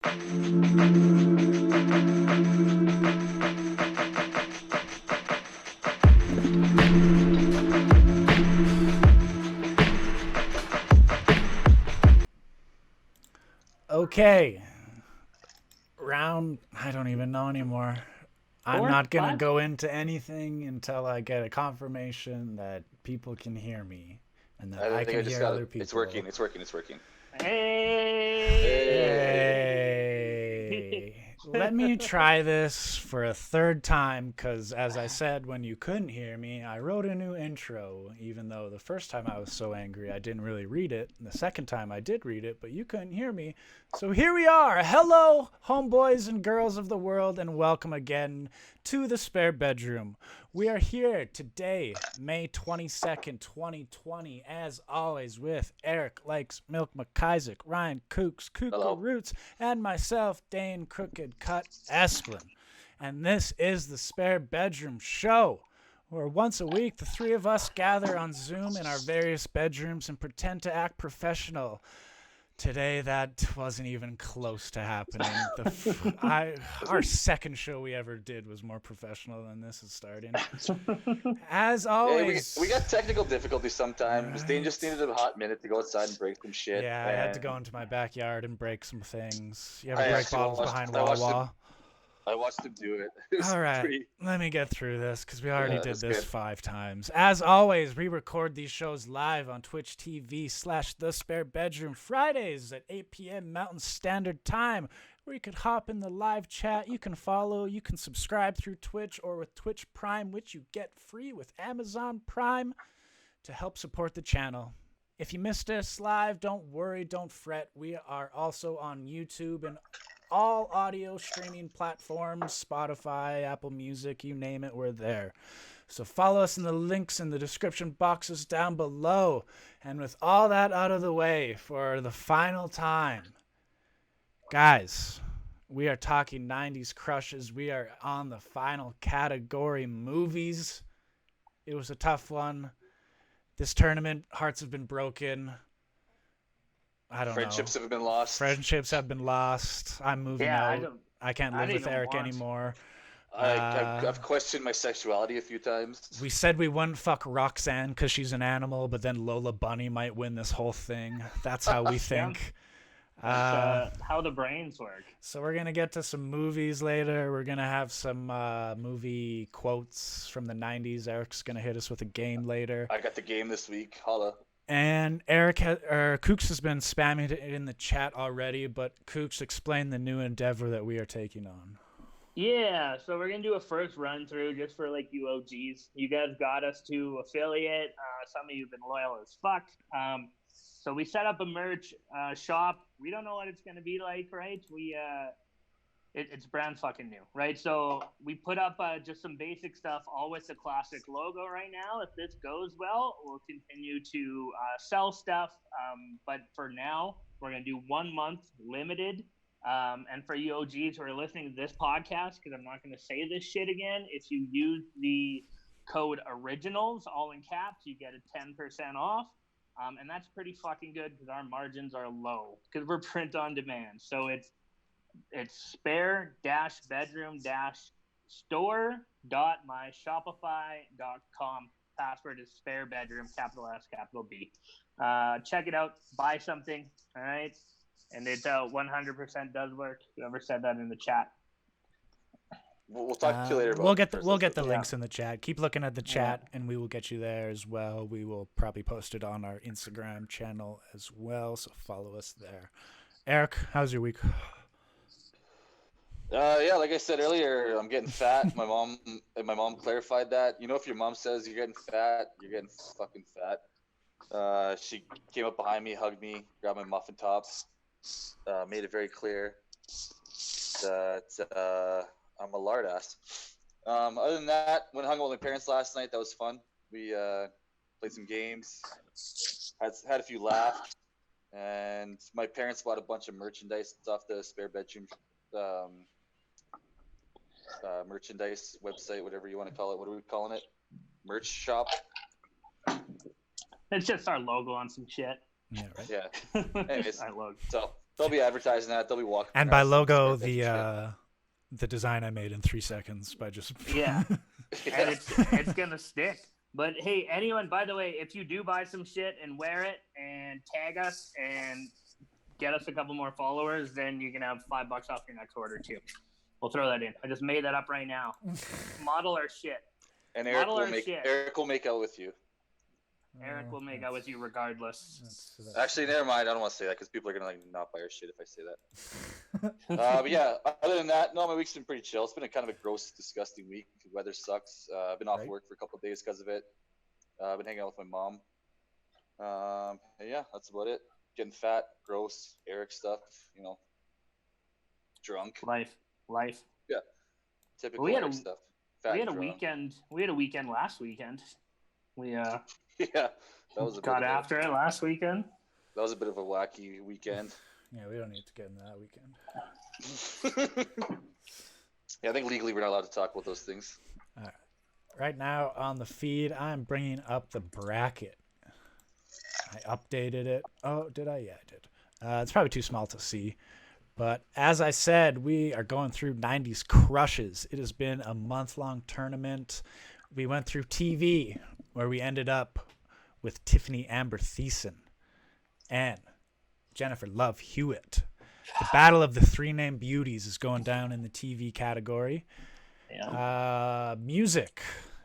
Okay. I don't even know anymore. I'm not going to go into anything until I get a confirmation that people can hear me and that I I think I can just hear got other it. It's people. working. It's working. It's working. Hey. Hey. Let me try this for a third time because, as I said, when you couldn't hear me, I wrote a new intro, even though the first time I was so angry I didn't really read it. And the second time I did read it, but you couldn't hear me. So here we are. Hello, homeboys and girls of the world, and welcome again to the Spare Bedroom. We are here today, May 22nd, 2020, as always, with Eric Likes Milk McIsaac, Ryan Kooks, Kuka Hello. Roots, and myself, Dane Crooked Cut Esplin. And this is the Spare Bedroom Show, where once a week the three of us gather on Zoom in our various bedrooms and pretend to act professional. Today, that wasn't even close to happening. Our second show we ever did was more professional than this is starting. As Hey, always, we got technical difficulties sometimes. Dane just right? needed a hot minute to go outside and break some shit. Yeah, I had to go And into my backyard and break some things. You ever I break actually bottles watched. behind I watched him. Wawa? I watched him do it. It was All right, pretty. let me get through this because we already Yeah, did it's this good. 5 times. As always, we record these shows live on Twitch TV/The Spare Bedroom Fridays at 8 p.m. Mountain Standard Time, where you could hop in the live chat. You can follow, you can subscribe through Twitch or with Twitch Prime, which you get free with Amazon Prime to help support the channel. If you missed us live, don't worry, don't fret. We are also on YouTube and all audio streaming platforms, Spotify, Apple Music, you name it, we're there. So follow us in the links in the description boxes down below. And with all that out of the way, for the final time, guys, we are talking 90s crushes. We are on the final category, movies. It was a tough one. This tournament, hearts have been broken. I don't Friendships know. have been lost. Friendships have been lost. I'm moving out. I can't live with Eric anymore. I've questioned my sexuality a few times. We said we wouldn't fuck Roxanne because she's an animal, but then Lola Bunny might win this whole thing. That's how we think. How the brains work. So we're going to get to some movies later. We're going to have some movie quotes from the 90s. Eric's going to hit us with a game later. I got the game this week. Holla. And Kooks has been spamming it in the chat already, but Kooks, explain the new endeavor that we are taking on. Yeah, so we're gonna do a first run through just for like you OGs. You guys got us to affiliate. Some of you've been loyal as fuck. So we set up a merch shop. We don't know what it's gonna be like, right? It's brand fucking new, right? So we put up just some basic stuff, all with the classic logo right now. If this goes well, we'll continue to sell stuff. But for now, we're going to do 1 month limited. And for you OGs who are listening to this podcast, because I'm not going to say this shit again, if you use the code ORIGINALS, all in caps, you get a 10% off. And that's pretty fucking good because our margins are low because we're print on demand. So it's spare-bedroom-store.myshopify.com. Password is spare bedroom, capital S, capital B. Check it out. Buy something. All right. And it 100% does work. Whoever said that in the chat. We'll talk to you later. We'll get the links in the chat. Keep looking at the chat, and we will get you there as well. We will probably post it on our Instagram channel as well, so follow us there. Eric, how's your week? Yeah, like I said earlier, I'm getting fat. My mom clarified that. You know, if your mom says you're getting fat, you're getting fucking fat. She came up behind me, hugged me, grabbed my muffin tops, made it very clear that I'm a lard ass. Other than that, went hung out with my parents last night. That was fun. We played some games, had a few laughs, and my parents bought a bunch of merchandise off the Spare Bedroom merchandise website, whatever you want to call it. What are we calling it? Merch shop? It's just our logo on some shit. Yeah, right. Yeah. Anyways, Our logo. so They'll be advertising that. They'll be walking. And by around some logo, spare bedroom the design I made in 3 seconds by just Yeah. shit. And it's gonna stick. But hey, anyone, by the way, if you do buy some shit and wear it and tag us and get us a couple more followers, then you can have $5 off your next order too. We'll throw that in. I just made that up right now. Model our shit. And Model our shit. Eric will make out with you. Eric will make out with you regardless. Actually, never mind. I don't want to say that because people are gonna like not buy our shit if I say that. But yeah, other than that, no, my week's been pretty chill. It's been a kind of a gross, disgusting week. The weather sucks. I've been off work for a couple of days because of it. I've been hanging out with my mom. Yeah, that's about it. Getting fat, gross, Eric stuff. You know, drunk. Life. Yeah, typical We had Eric a- stuff. Fat We had and a drunk. weekend. We had a weekend last weekend. We Yeah, that was a got bit of after it last weekend. That was a bit of a wacky weekend. Yeah, we don't need to get into that weekend. Yeah, I think legally we're not allowed to talk about those things. Right now on the feed, I'm bringing up the bracket. I updated it. Oh, did I? Yeah, I did. It's probably too small to see. But as I said, we are going through 90s crushes. It has been a month-long tournament. We went through TV, where we ended up with Tiffany Amber Thiessen and Jennifer Love Hewitt. The battle of the three named beauties is going down in the TV category. Yeah. Music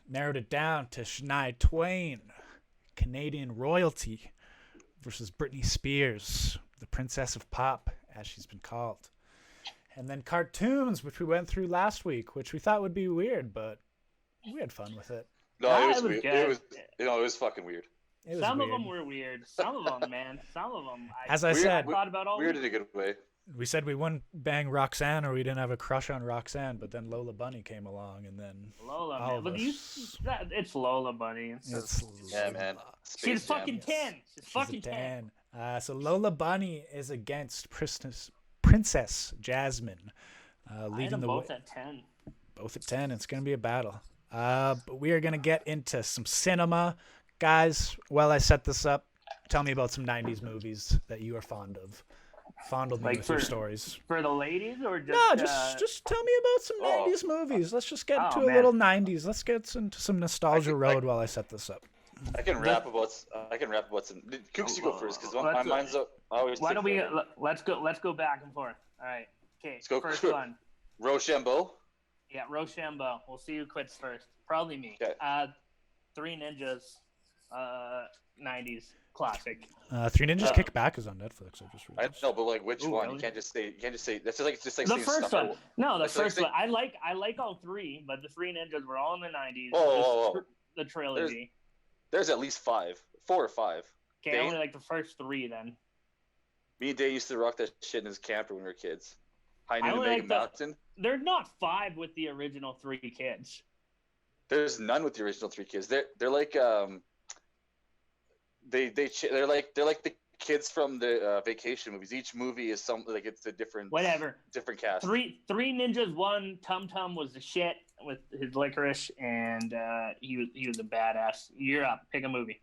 narrowed it down to Shania Twain, Canadian royalty, versus Britney Spears, the Princess of Pop, as she's been called. And then cartoons, which we went through last week, which we thought would be weird, but we had fun with it. No, Ah, it was it was weird. good. It was fucking weird. It was Some weird. of them were weird. Some of them, man. Some of them. As I Weird- said, thought about all Weird week. in a good way. we said we wouldn't bang Roxanne or we didn't have a crush on Roxanne, but then Lola Bunny came along, and then Lola, all man. of But us. it's Lola Bunny. It's Yeah, man. She's Space Jam. fucking 10. She's fucking 10. So Lola Bunny is against Princess Jasmine, I had leading them the both way. at 10. Both at 10. It's going to be a battle. But we are going to get into some cinema. Guys, while I set this up, tell me about some 90s movies that you are fond of. Fondle me Like with your for- stories. For the ladies or just No, just tell me about some Oh. 90s movies. Let's just get Oh, into a man. little 90s. Let's get into some nostalgia I road while I set this up. I can rap about some. Kooks, you go first because my Let's- mind's up. I always Why take don't we forever. let's go back and forth. All right. Okay. Let's go. First one. Rochambeau. Yeah, Rochambeau. We'll see who quits first. Probably me. Okay. Three Ninjas. 90s classic. Three Ninjas Kick Back is on Netflix. I just I realized. know, but like which Ooh, one? really? You can't just say. That's just like The saying first stuff. one. No, the That's like first one. I like all three, but the Three Ninjas were all in the 90s. Oh. The trilogy. There's at least 4 or 5. Okay, I Dane? only like the first 3 then. Me and Dave used to rock that shit in his camper when we were kids. High I Noon only Mega like the- Mountain. There's not 5 with the original 3 kids. There's none with the original 3 kids. They're like they're like the kids from the vacation movies. Each movie is like it's a different Whatever. different cast. Three Ninjas. 1, Tum Tum was the shit with his licorice, and he was a badass. You're up. Pick a movie.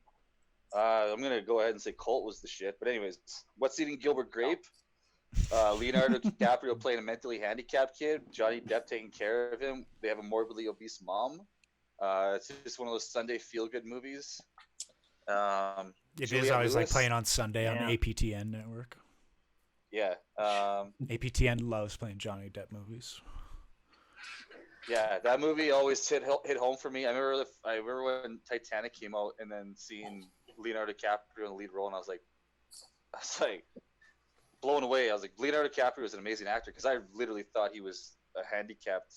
I'm gonna go ahead and say Colt was the shit. But anyways, What's Eating Gilbert Grape? Leonardo DiCaprio playing a mentally handicapped kid. Johnny Depp taking care of him. They have a morbidly obese mom. It's just one of those Sunday feel-good movies. It is Juliette always like Lewis. playing on Sunday on Yeah. APTN network. Yeah. APTN loves playing Johnny Depp movies. Yeah, that movie always hit home for me. I remember when Titanic came out and then seeing Leonardo DiCaprio in the lead role, and I was like blown away. I was like, Leonardo DiCaprio is an amazing actor because I literally thought he was a handicapped,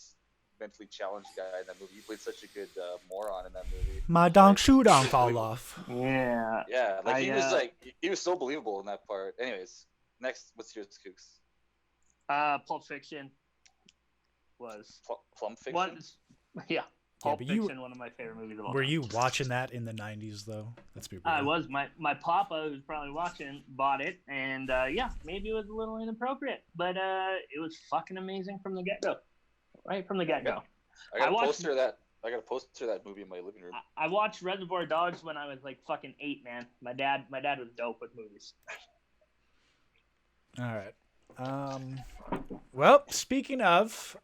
mentally challenged guy in that movie. He played such a good moron in that movie. My dong shoe don't fall off. Yeah. Yeah, like he was I, he was so believable in that part. Anyways, next, what's yours, Kooks? Pulp Fiction was Plum Fiction. one. Yeah. Pulp but you- Fiction, one of my favorite movies of all Were time. you watching that in the 90s, though? Let's be real. I was. My papa, who's probably watching, bought it, and yeah, maybe it was a little inappropriate, but it was fucking amazing from the get go. Right from the get go. I got I a watched- poster of that. I got a poster of that movie in my living room. I watched Reservoir Dogs when I was like fucking 8, man. My dad was dope with movies. All right. Well, speaking of,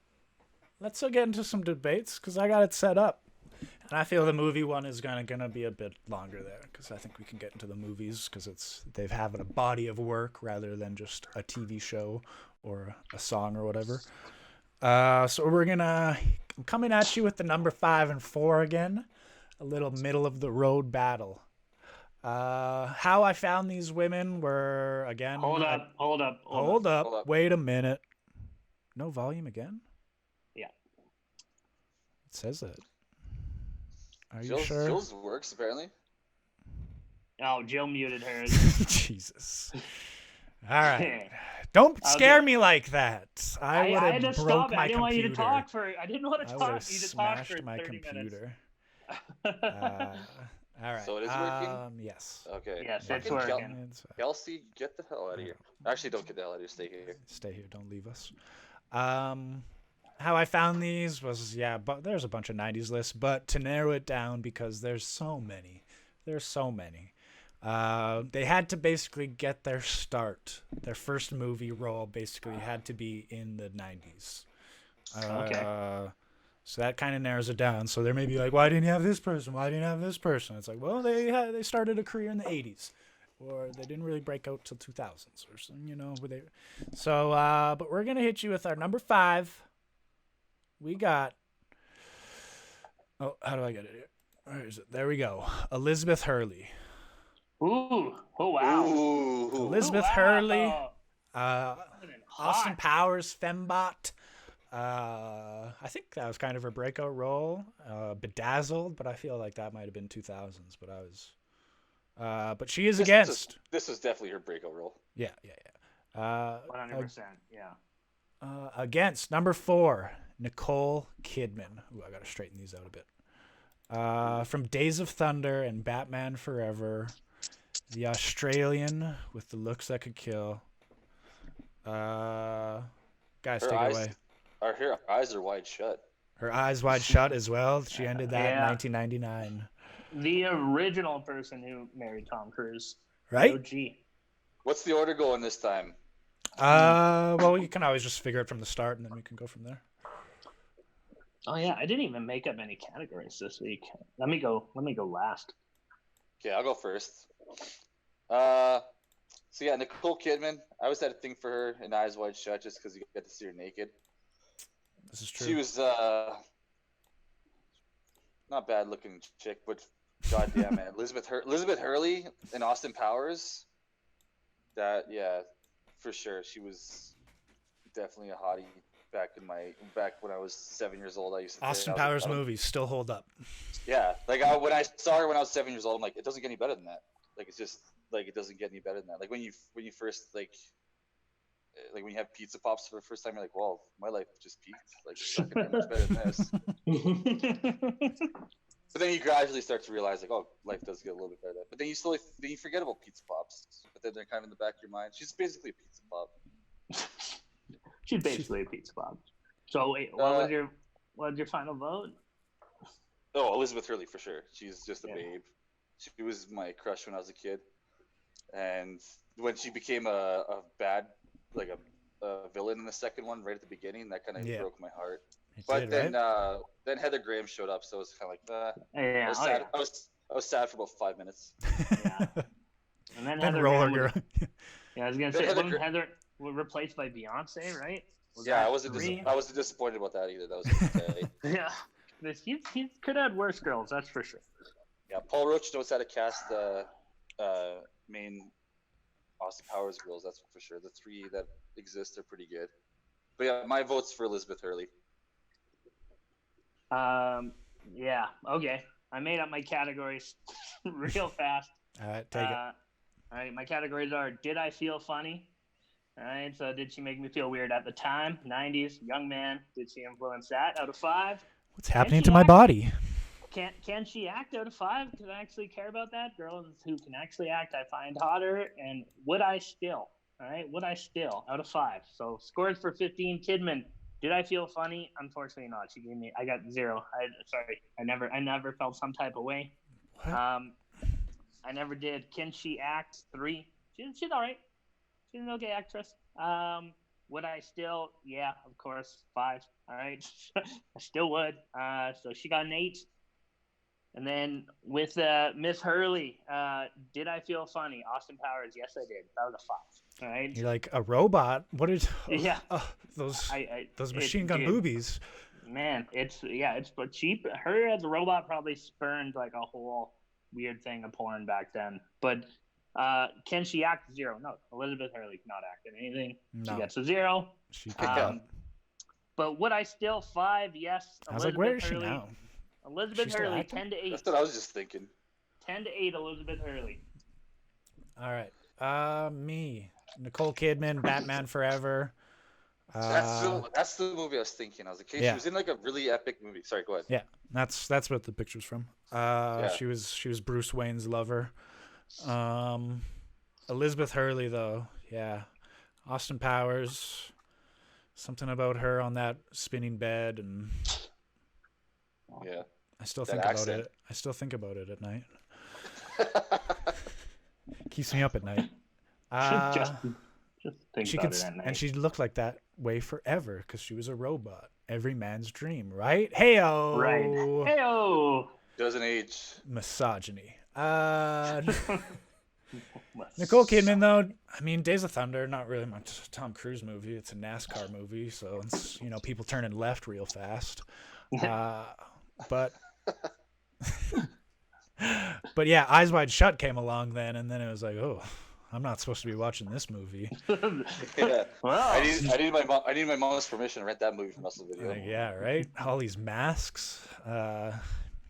let's get into some debates because I got it set up. And I feel the movie one is gonna be a bit longer there because I think we can get into the movies because they've had a body of work rather than just a TV show or a song or whatever. So I'm coming at you with the number 5 and 4 again, a little middle of the road battle. How I found these women were again. Hold up. Wait a minute. No volume again? Yeah. It says that. Are you sure? Jill's works apparently. Oh, Jill muted hers. Jesus. All right. Don't scare me like that. I would had to have stop broke it. my I didn't computer. want you to talk for. I didn't want to I would talk. have You to talk for smashed my 30 computer. minutes. All right. So it is working? Yes. Okay. Yes, it's Fucking working. Kelsey, get the hell out of here. Actually, don't get the hell out of here. Stay here. Stay here. Don't leave us. How I found these was, but there's a bunch of 90s lists, but to narrow it down because there's so many. They had to basically get their start. Their first movie role basically had to be in the 90s. Okay. So that kind of narrows it down. So there may be like, why didn't you have this person? Why didn't you have this person? It's like, well, they started a career in the 80s. Or they didn't really break out till 2000s or something, So, but we're going to hit you with our number 5. We got, how do I get it here? Where is it? There we go. Elizabeth Hurley. Ooh. Oh, wow. Ooh. Elizabeth Hurley. Austin Powers, Fembot. I think that was kind of her breakout role. Bedazzled, but I feel like that might have been 2000s. But she is against. This was definitely her breakout role. Yeah. 100%. Yeah. Against number 4, Nicole Kidman. Ooh, I gotta straighten these out a bit. From Days of Thunder and Batman Forever, the Australian with the looks that could kill. Guys, take it away. Her eyes are wide shut. Her eyes wide shut as well. She ended that in 1999. The original person who married Tom Cruise. Right? OG. What's the order going this time? Well, you can always just figure it from the start, and then we can go from there. Oh yeah, I didn't even make up any categories this week. Let me go last. Okay, I'll go first. So yeah, Nicole Kidman. I always had a thing for her in Eyes Wide Shut, just because you get to see her naked. This is true. She was not bad looking chick, but goddamn man, Elizabeth Hurley and Austin Powers. That for sure, she was definitely a hottie back when I was 7 years old. I used to Austin Powers movies still hold up. Yeah, like when I saw her when I was 7 years old, I'm like, it doesn't get any better than that. Like it's just like it doesn't get any better than that. Like when you first like when you have pizza pops for the first time, you're like, well, my life just peaked. Like it's not gonna get much better than this. But then you gradually start to realize, like, oh, life does get a little bit better. But then you forget about pizza pops. But then they're kind of in the back of your mind. She's basically a pizza pop. She's basically a pizza pop. So wait, what was your final vote? Oh, Elizabeth Hurley for sure. She's just a babe. She was my crush when I was a kid, and when she became a bad, like a villain in the second one, right at the beginning, that kind of broke my heart. Then Heather Graham showed up, so it was kind of like, I was sad. I was sad for about 5 minutes. Yeah. And then Heather Roller Girl. I was gonna say Heather was replaced by Beyonce, right? I wasn't disappointed about that either. That was okay. Yeah. He could have worse girls, that's for sure. Yeah, Paul Roach knows how to cast main Austin Powers girls. That's for sure. The 3 that exist are pretty good. But yeah, my vote's for Elizabeth Hurley. Yeah. Okay. I made up my categories real fast. All right, take it. All right, my categories are: did I feel funny? All right, so did she make me feel weird at the time? 90s, young man. Did she influence that? Out of 5. What's happening to my body? Can she act out of 5? Because I actually care about that. Girls who can actually act, I find hotter. And would I still? All right, would I still? Out of 5. So scores for 15. Kidman. Did I feel funny? Unfortunately not. I got 0. I never felt some type of way. What? I never did. Can she act? 3. She's all right. She's an okay actress. Would I still? Yeah, of course, 5. All right, I still would. So she got an 8. And then with Miss Hurley, did I feel funny? Austin Powers, yes, I did. That was a 5. All right. You're like a robot. What is? Yeah. Those I machine gun boobies. Man, it's but cheap. Her as a robot probably spurned like a whole weird thing of porn back then. But can she act? 0. No, Elizabeth Hurley cannot act in anything. No. She gets a 0. She can. But would I still 5? Yes. I was like, where is she now? Elizabeth Hurley, 10 to 8. That's what I was just thinking. 10 to 8, Elizabeth Hurley. All right. Me, Nicole Kidman, Batman Forever. That's the movie I was thinking. I was like, hey, she was in like a really epic movie. Sorry, go ahead. Yeah, that's what the picture's from. She was Bruce Wayne's lover. Elizabeth Hurley though, yeah. Austin Powers. Something about her on that spinning bed, and yeah, I still think about it. I still think about it at night. Keeps me up at night. Just think about it at night. And she looked like that way forever because she was a robot. Every man's dream, right? Heyo. Right. Heyo. Doesn't age. Misogyny. Nicole Kidman, though, I mean, Days of Thunder, not really my Tom Cruise movie. It's a NASCAR movie, so it's, people turning left real fast. But yeah, Eyes Wide Shut came along then, and then it was like, oh, I'm not supposed to be watching this movie. Yeah. Wow. I need my mom's permission to rent that movie from Russell Video. Yeah, right. All these masks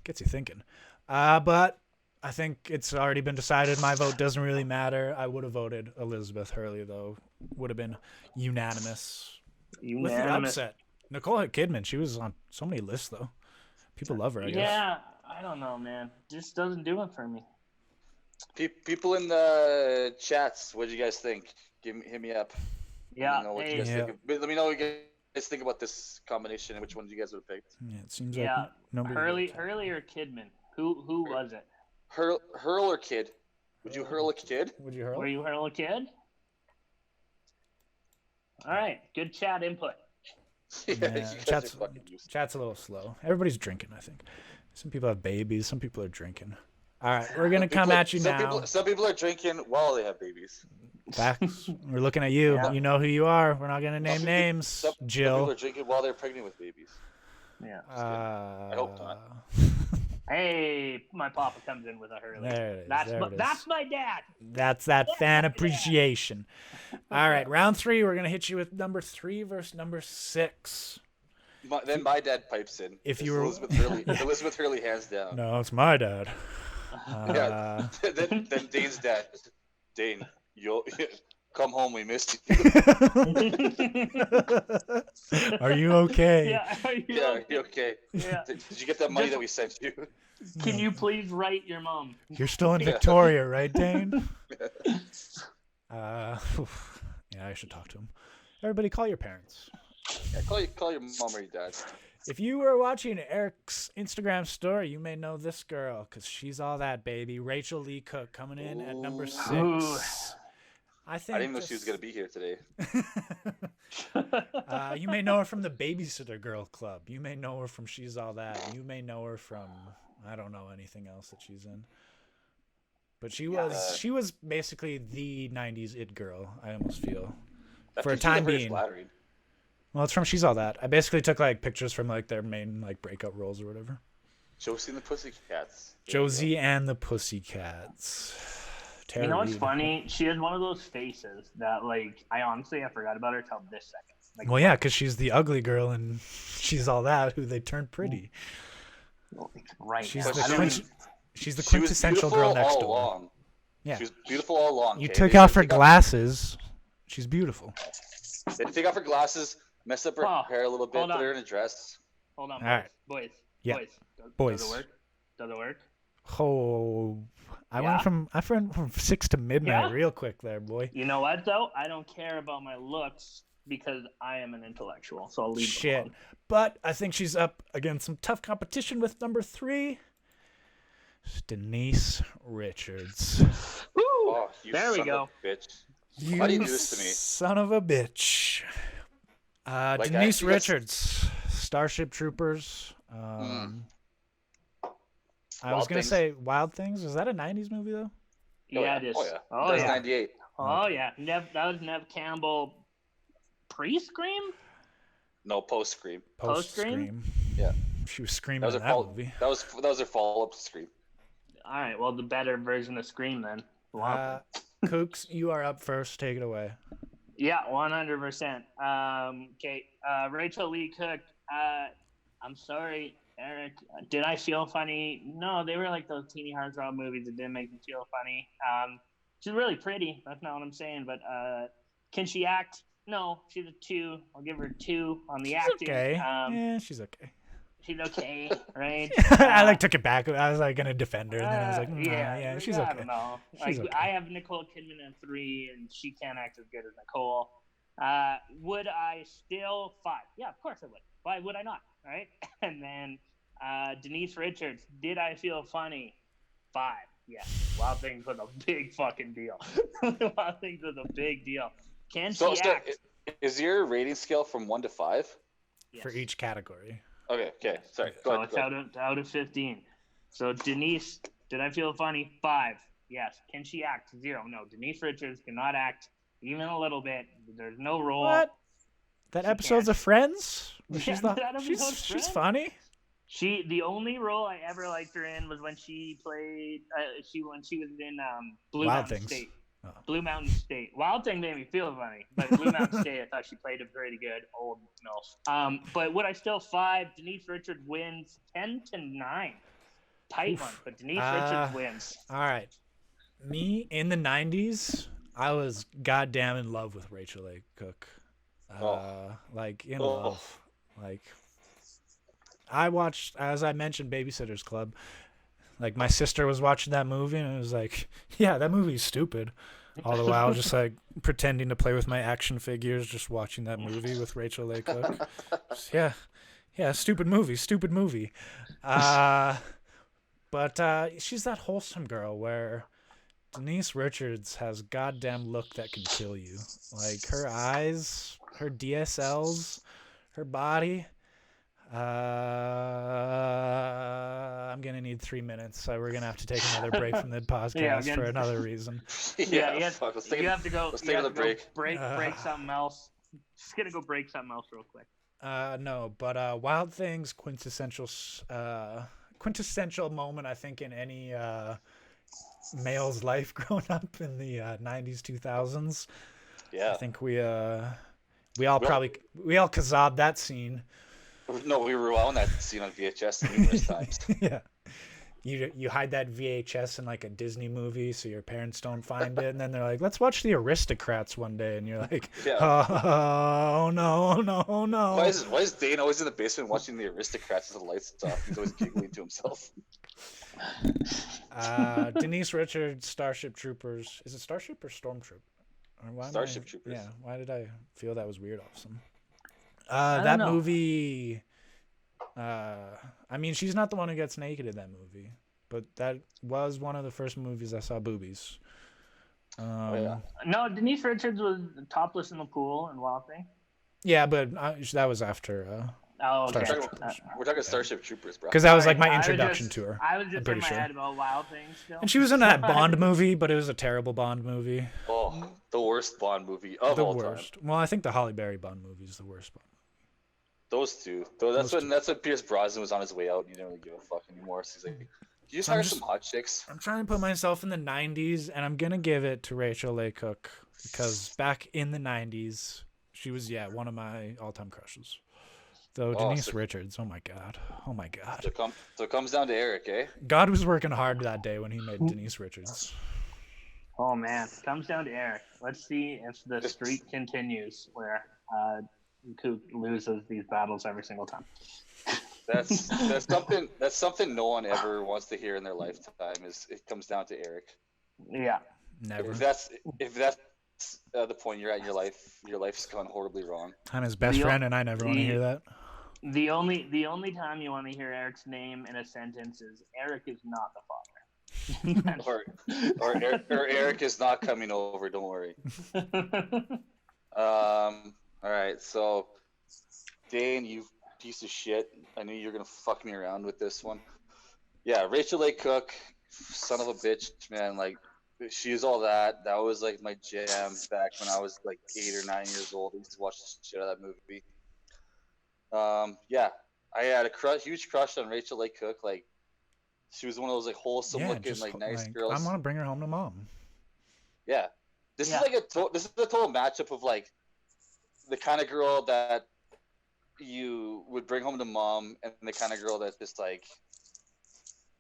gets you thinking. But I think it's already been decided. My vote doesn't really matter. I would have voted Elizabeth Hurley, though. Would have been unanimous. With the upset. Nicole Kidman, she was on so many lists, though. People love her, I guess. Yeah, I don't know, man. Just doesn't do it for me. People in the chats, what do you guys think? Hit me up. Yeah. Let me know what you guys think. Let me know what you guys think about this combination and which one you guys would have picked. Yeah, it seems like nobody. Hurley or Kidman? Who was it? Hurl or Kid? Would you hurl a kid? Would you hurl? Were you hurl a kid? All right, good chat input. Chat's a little slow. Everybody's drinking, I think. Some people have babies. Some people are drinking. All right, we're gonna come at you now. Some people are drinking while they have babies. Facts. We're looking at you. Yeah. You know who you are. We're not gonna name names. Jill. Some people are drinking while they're pregnant with babies. Yeah. I hope not. Hey, my papa comes in with a Hurley. There it is. That's my dad. That's that fan appreciation. All right, round 3. We're gonna hit you with number 3 versus number 6. Then my dad pipes in. If you were Elizabeth Hurley, hands down. No, it's my dad. Yeah. Then Dane's dad. Dane, you'll come home. We missed you. Are you okay? Yeah. Are you okay? Yeah. Did you get that money that we sent you? Can you please write your mom? You're still in Victoria, right, Dane? Yeah, I should talk to him. Everybody, call your parents. Yeah, call your mom or your dad. If you were watching Eric's Instagram story, you may know this girl because she's all that, baby. Rachel Lee Cook coming in at number 6. I didn't even know she was going to be here today. You may know her from the Babysitter Girl Club. You may know her from She's All That. You may know her from, I don't know anything else that she's in. But she was basically the 90s it girl, I almost feel. For a time being. Flattering. Well, it's from She's All That. I basically took pictures from their main breakout roles or whatever. Josie and the Pussycats. Josie and the Pussycats. You know what's funny? She has one of those faces that I forgot about her till this second. Well, yeah, because she's the ugly girl and She's All That, who they turned pretty. Right. She's the quintessential girl next door. Along. Yeah. She was beautiful all along. You took off her glasses. She's beautiful. They take off her glasses, mess up her hair a little bit, put her in a dress. Hold on, boys. Yeah. Boys. Does it work? Oh, I went from 6 to midnight real quick there, boy. You know what though? I don't care about my looks because I am an intellectual, so I'll leave it alone. But I think she's up against some tough competition with number 3. Denise Richards. Woo! There we go. Bitch. You Why do you do this to me? son of a bitch. Like, Denise actually, that's- Richards, Starship Troopers. I was Wild gonna Things. say Wild Things. Is that a '90s movie though? Yeah, it is. Oh yeah. Oh That was yeah. 98. Oh yeah. That was Nev Campbell. Pre-Scream. No, post Scream. Post-Scream. Yeah. She was screaming That was in her that follow. movie. That was her follow up to Scream. All right. Well, the better version of Scream then. Wow. Kooks, you are up first. Take it away. Yeah, 100%. Okay, Rachel Lee Cook. I'm sorry, Eric. Did I feel funny? No, they were like those teeny heartthrob movies that didn't make me feel funny. She's really pretty. That's not what I'm saying. But can she act? No, she's a 2. I'll give her a 2 on the acting. Okay. Yeah, she's okay. She's okay, right? I took it back. I was gonna defend her, and then I was like, yeah, she's okay. I don't know. She's okay. I have Nicole Kidman at 3, and she can't act as good as Nicole. Would I still 5? Yeah, of course I would. Why would I not? Right? And then Denise Richards. Did I feel funny? 5. Yeah. Wild Things was a big fucking deal. Wild Things was a big deal. Can she act? Is your rating scale from 1 to 5? Yes. For each category. Okay. Sorry. So it's out of 15. So Denise, did I feel funny? 5. Yes. Can she act? 0. No. Denise Richards cannot act even a little bit. There's no role. What? That episode's of Friends? She's Friends? funny. The only role I ever liked her in was when she played when she was in Blue Mountain State. Oh. Blue Mountain State. Wild Thing made me feel funny, but Blue Mountain State, I thought she played it pretty good. Old MILF. But would I still 5? Denise Richards wins 10-9. Tight one, but Denise Richards wins. All right. Me in the '90s, I was goddamn in love with Rachel Lee Cook. Love. Like, I watched, as I mentioned, Babysitter's Club. Like, my sister was watching that movie, and it was like, yeah, that movie's stupid. All the while, just like pretending to play with my action figures, just watching that movie with Rachel Lee Cook. Just, yeah, stupid movie. But she's that wholesome girl where Denise Richards has goddamn look that can kill you. Like, her eyes, her DSLs, her body. I'm gonna need 3 minutes, so we're gonna have to take another break from the podcast for another reason. You have to go. Let's take a break. Break something else. Just gonna go break something else real quick. No, but Wild Things quintessential moment, I think, in any male's life growing up in the 90s, 2000s. Yeah. I think we all kazabbed that scene. No, we rewound that scene on VHS numerous times. Yeah. You hide that VHS in like a Disney movie so your parents don't find it, and then they're like, let's watch the Aristocrats one day, and you're like, oh no. Why is Dane always in the basement watching the Aristocrats as the lights off? He's always giggling to himself. Denise Richards, Starship Troopers. Is it Starship or Stormtroop? Starship Troopers. Yeah. Why did I feel that was weird off some? I that don't know. movie. I mean, she's not the one who gets naked in that movie, but that was one of the first movies I saw boobies. No, Denise Richards was topless in the pool in Wild Thing. Yeah, but that was after. Okay. We're talking Starship Troopers, bro. Because that was like my introduction to her. I was just I'm in my pretty head about Wild Things still. And she was in that Bond movie, but it was a terrible Bond movie. Oh, the worst Bond movie of all time. Well, I think the Halle Berry Bond movie is the worst Bond. Those two. That's when Pierce Brosnan was on his way out and he didn't really give a fuck anymore. So he's like, you just hire some hot chicks. I'm trying to put myself in the 90s, and I'm going to give it to Rachel Lee Cook because back in the 90s, she was, one of my all-time crushes. Though Denise Richards, oh my god. So it comes down to Eric, eh? God was working hard that day when he made Denise Richards. Oh man, comes down to Eric. Let's see if the streak continues where Cook loses these battles every single time. That's something no one ever wants to hear in their lifetime. Is it comes down to Eric? Yeah. Never. If that's the point you're at in your life, your life's gone horribly wrong. I'm his best friend, and I never want to hear that. The only time you want to hear Eric's name in a sentence is Eric is not the father. or Eric is not coming over. Don't worry. All right. So, Dane, you piece of shit. I knew you were gonna fuck me around with this one. Yeah, Rachel A. Cook, son of a bitch, man. Like, she is all that. That was like my jam back when I was like 8 or 9 years old. I used to watch the shit out of that movie. Yeah, I had a huge crush on Rachel A. Cook. Like, she was one of those like wholesome looking, like nice girls. I want to bring her home to mom. Yeah, this is like this is the total matchup of like the kind of girl that you would bring home to mom, and the kind of girl that's just like,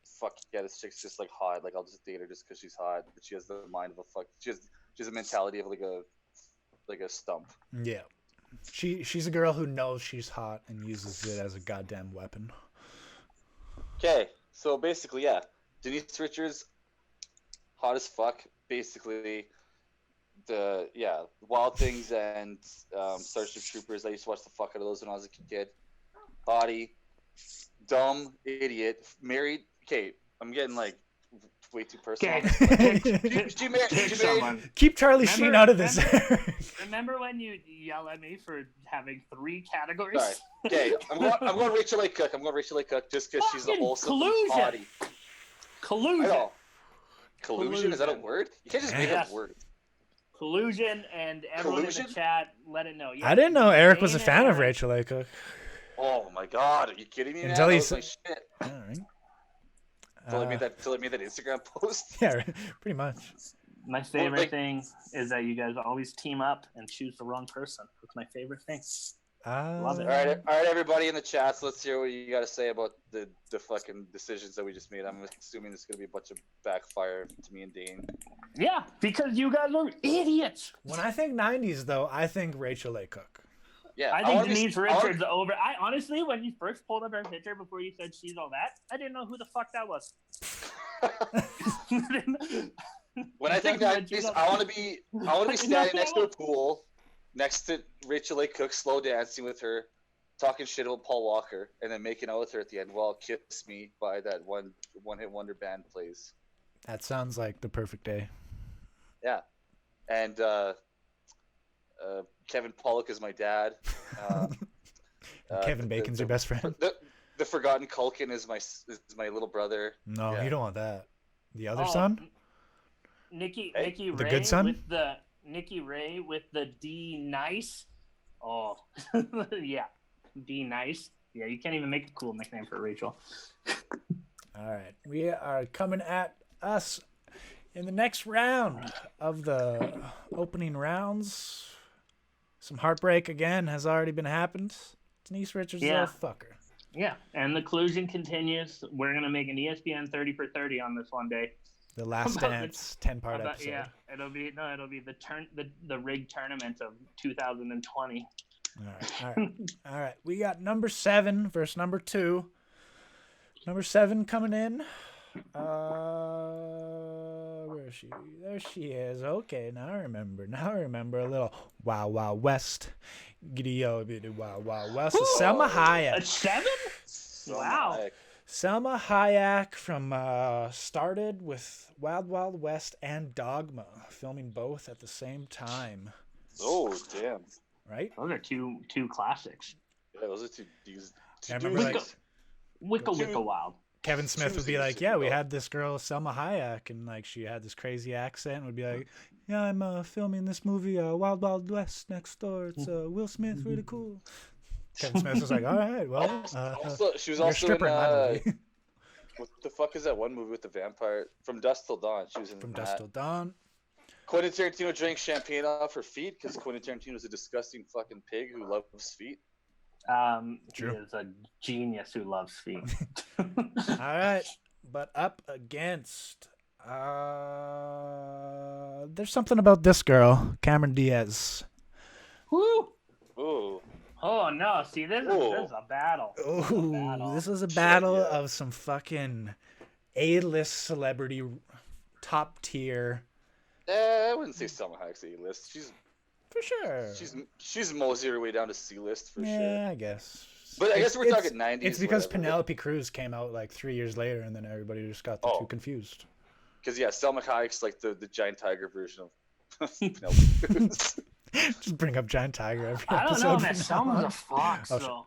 fuck yeah, this chick's just like hot. Like, I'll just date her just because she's hot, but she has the mind of a fuck. She has a mentality of like a stump. Yeah, she's a girl who knows she's hot and uses it as a goddamn weapon. Okay, so basically, yeah, Denise Richards, hot as fuck. Basically, Wild Things and Starship Troopers. I used to watch the fuck out of those when I was a kid. Hottie, dumb idiot, married. Okay, I'm getting like way too personal. Okay. She married. Keep Charlie Sheen out of this. Remember when you yell at me for having 3 categories? Sorry. Okay, I'm going Rachel A. Cook. I'm going Rachel A. Cook just because she's a wholesome hottie. Collusion. I know. Collusion? Is that a word? You can't just make up words. Collusion, and everyone in the chat, let it know. Yeah, I didn't know Eric was a fan of Rachel A. Cook. Oh my god, are you kidding me? Until he said, shit. All right. Until I made that Instagram post. Yeah, pretty much. My favorite thing is that you guys always team up and choose the wrong person. That's my favorite thing. Love it. All right, everybody in the chats, let's hear what you got to say about the fucking decisions that we just made. I'm assuming it's gonna be a bunch of backfire to me and Dane. Yeah, because you guys are idiots. When I think 90s, though, I think Rachel A. Cook. Yeah, I think Denise Richards over. I honestly, when you first pulled up her picture before you said she's all that, I didn't know who the fuck that was. When I think 90s, I want to be standing next to a pool, next to Rachel A. Cook, slow dancing with her, talking shit about Paul Walker, and then making out with her at the end while "Kiss Me" by that one hit wonder band plays. That sounds like the perfect day. Yeah, and Kevin Pollak is my dad. Kevin Bacon's your best friend. The forgotten Culkin is my little brother. No, yeah. You don't want that. The other son? Nikki the Ray good son? with the Nikki Ray with the D nice. Oh, yeah, D nice. Yeah, you can't even make a cool nickname for Rachel. All right, we are coming at us in the next round of the opening rounds. Some heartbreak again has already been happened. Denise Richards, little fucker. Yeah, and the collusion continues. We're gonna make an ESPN 30 for 30 on this one day. The Last Dance 10-part episode. Yeah, it'll be the rigged tournament of 2020. All right. We got number 7 versus number 2. Number 7 coming in. Where is she? There she is. Okay, now I remember. A little Wild Wild West. Giddy-o, Wild Wild West. Selma Hayek. A 7? Wow. Selma Hayek from started with Wild Wild West and Dogma, filming both at the same time. Oh, damn. Right? Those are two classics. Yeah, those are two Wicca Wild. Kevin Smith would be like, yeah, we had this girl, Selma Hayek, and like she had this crazy accent and would be like, yeah, I'm filming this movie, Wild Wild West next door. It's Will Smith, really cool. Kevin Smith was like, all right, well, she was also in what the fuck is that one movie with the vampire? From Dusk Till Dawn. She was in From Dusk Till Dawn. Quentin Tarantino drank champagne off her feet because Quentin Tarantino is a disgusting fucking pig who loves feet. He is a genius who loves feet. All right, but up against there's something about this girl, Cameron Diaz. Woo! Ooh. Oh no! See, this is a battle. This was a battle of some fucking A-list celebrity, top tier. I wouldn't say Selma Hayek's A-list. She's for sure. She's moseyed her way down to C-list for sure. Yeah, I guess. But I guess we're talking 90s. It's because Penelope Cruz came out like 3 years later, and then everybody just got the two confused. Because Selma Hayek's like the giant tiger version of Penelope. Just bring up giant tiger every I don't episode. know, man. from now Selma's on. a fox, Oh, so.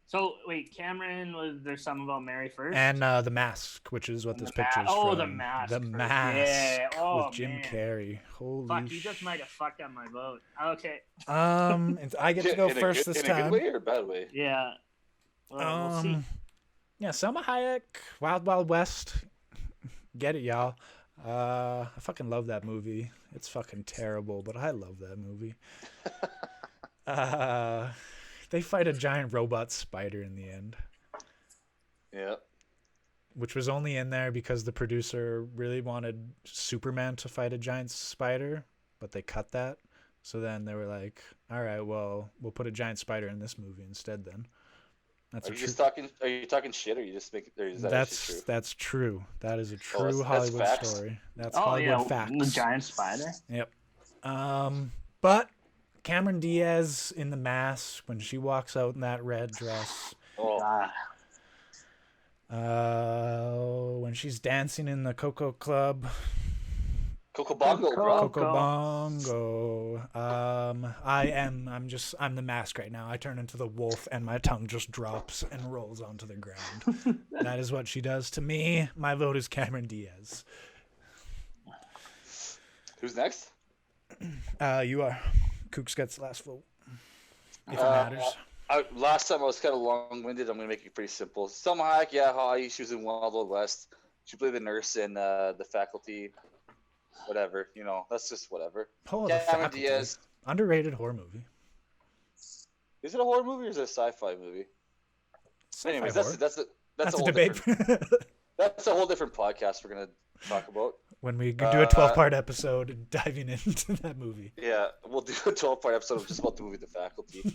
So wait, Cameron, was there something about Mary first? And The Mask, which is what this picture's Oh, from. The Mask. The first. Mask Yeah. Oh, with Jim man. Carrey. Holy Fuck, you just might have fucked up my vote. Okay. I get to go first this in a time. good way or a bad way? Yeah. Well, we'll see. Yeah, Selma Hayek, Wild Wild West. Get it, y'all. I fucking love that movie. It's fucking terrible, but I love that movie. They fight a giant robot spider in the end. Yeah. Which was only in there because the producer really wanted Superman to fight a giant spider, but they cut that. So then they were like, all right, well, we'll put a giant spider in this movie instead then. Are you talking shit, or you just making? Is that actually true? That's true. That is a true that's Hollywood facts? story. That's Hollywood The facts. giant spider. Yep. But Cameron Diaz in The Mask, when she walks out in that red dress, when she's dancing in the Coco Club, Coco Bongo, bro. Coco Bongo. I'm The Mask right now. I turn into the wolf and my tongue just drops and rolls onto the ground. That is what she does to me. My vote is Cameron Diaz. Who's next? You are. Kooks gets the last vote. If it matters. Last time I was kind of long-winded. I'm going to make it pretty simple. Selma Hayek, she was in Wild Wild West. She played the nurse in The Faculty. Whatever, that's just whatever. Cameron Diaz. Underrated horror movie. Is it a horror movie or is it a sci-fi movie? Anyways, that's a whole debate. That's a whole different podcast we're going to talk about. When we do a 12-part episode diving into that movie. Yeah, we'll do a 12-part episode just about the movie The Faculty.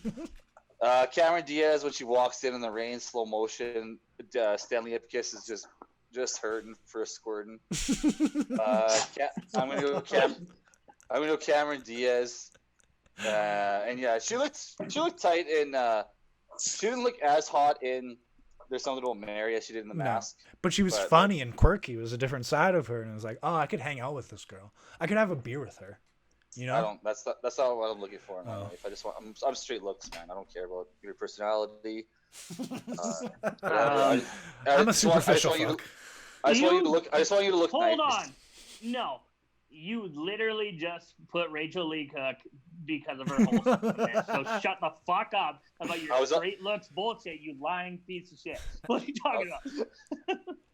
Cameron Diaz, when she walks in the rain, slow motion, Stanley Ipkiss is just hurting for a squirting. I'm gonna go Cameron Diaz. And yeah, she looked tight in. She didn't look as hot in There's Something About Mary as she did in The Mask. But she was funny and quirky. It was a different side of her, and it was like, oh, I could hang out with this girl. I could have a beer with her. That's not what I'm looking for in my life. I'm straight looks, man. I don't care about your personality. I'm a superficial fuck. I just want you to look nice. Hold on. No. You literally just put Rachel Lee Cook because of her wholesomeness. So shut the fuck up about your straight looks bullshit, you lying piece of shit. What are you talking about?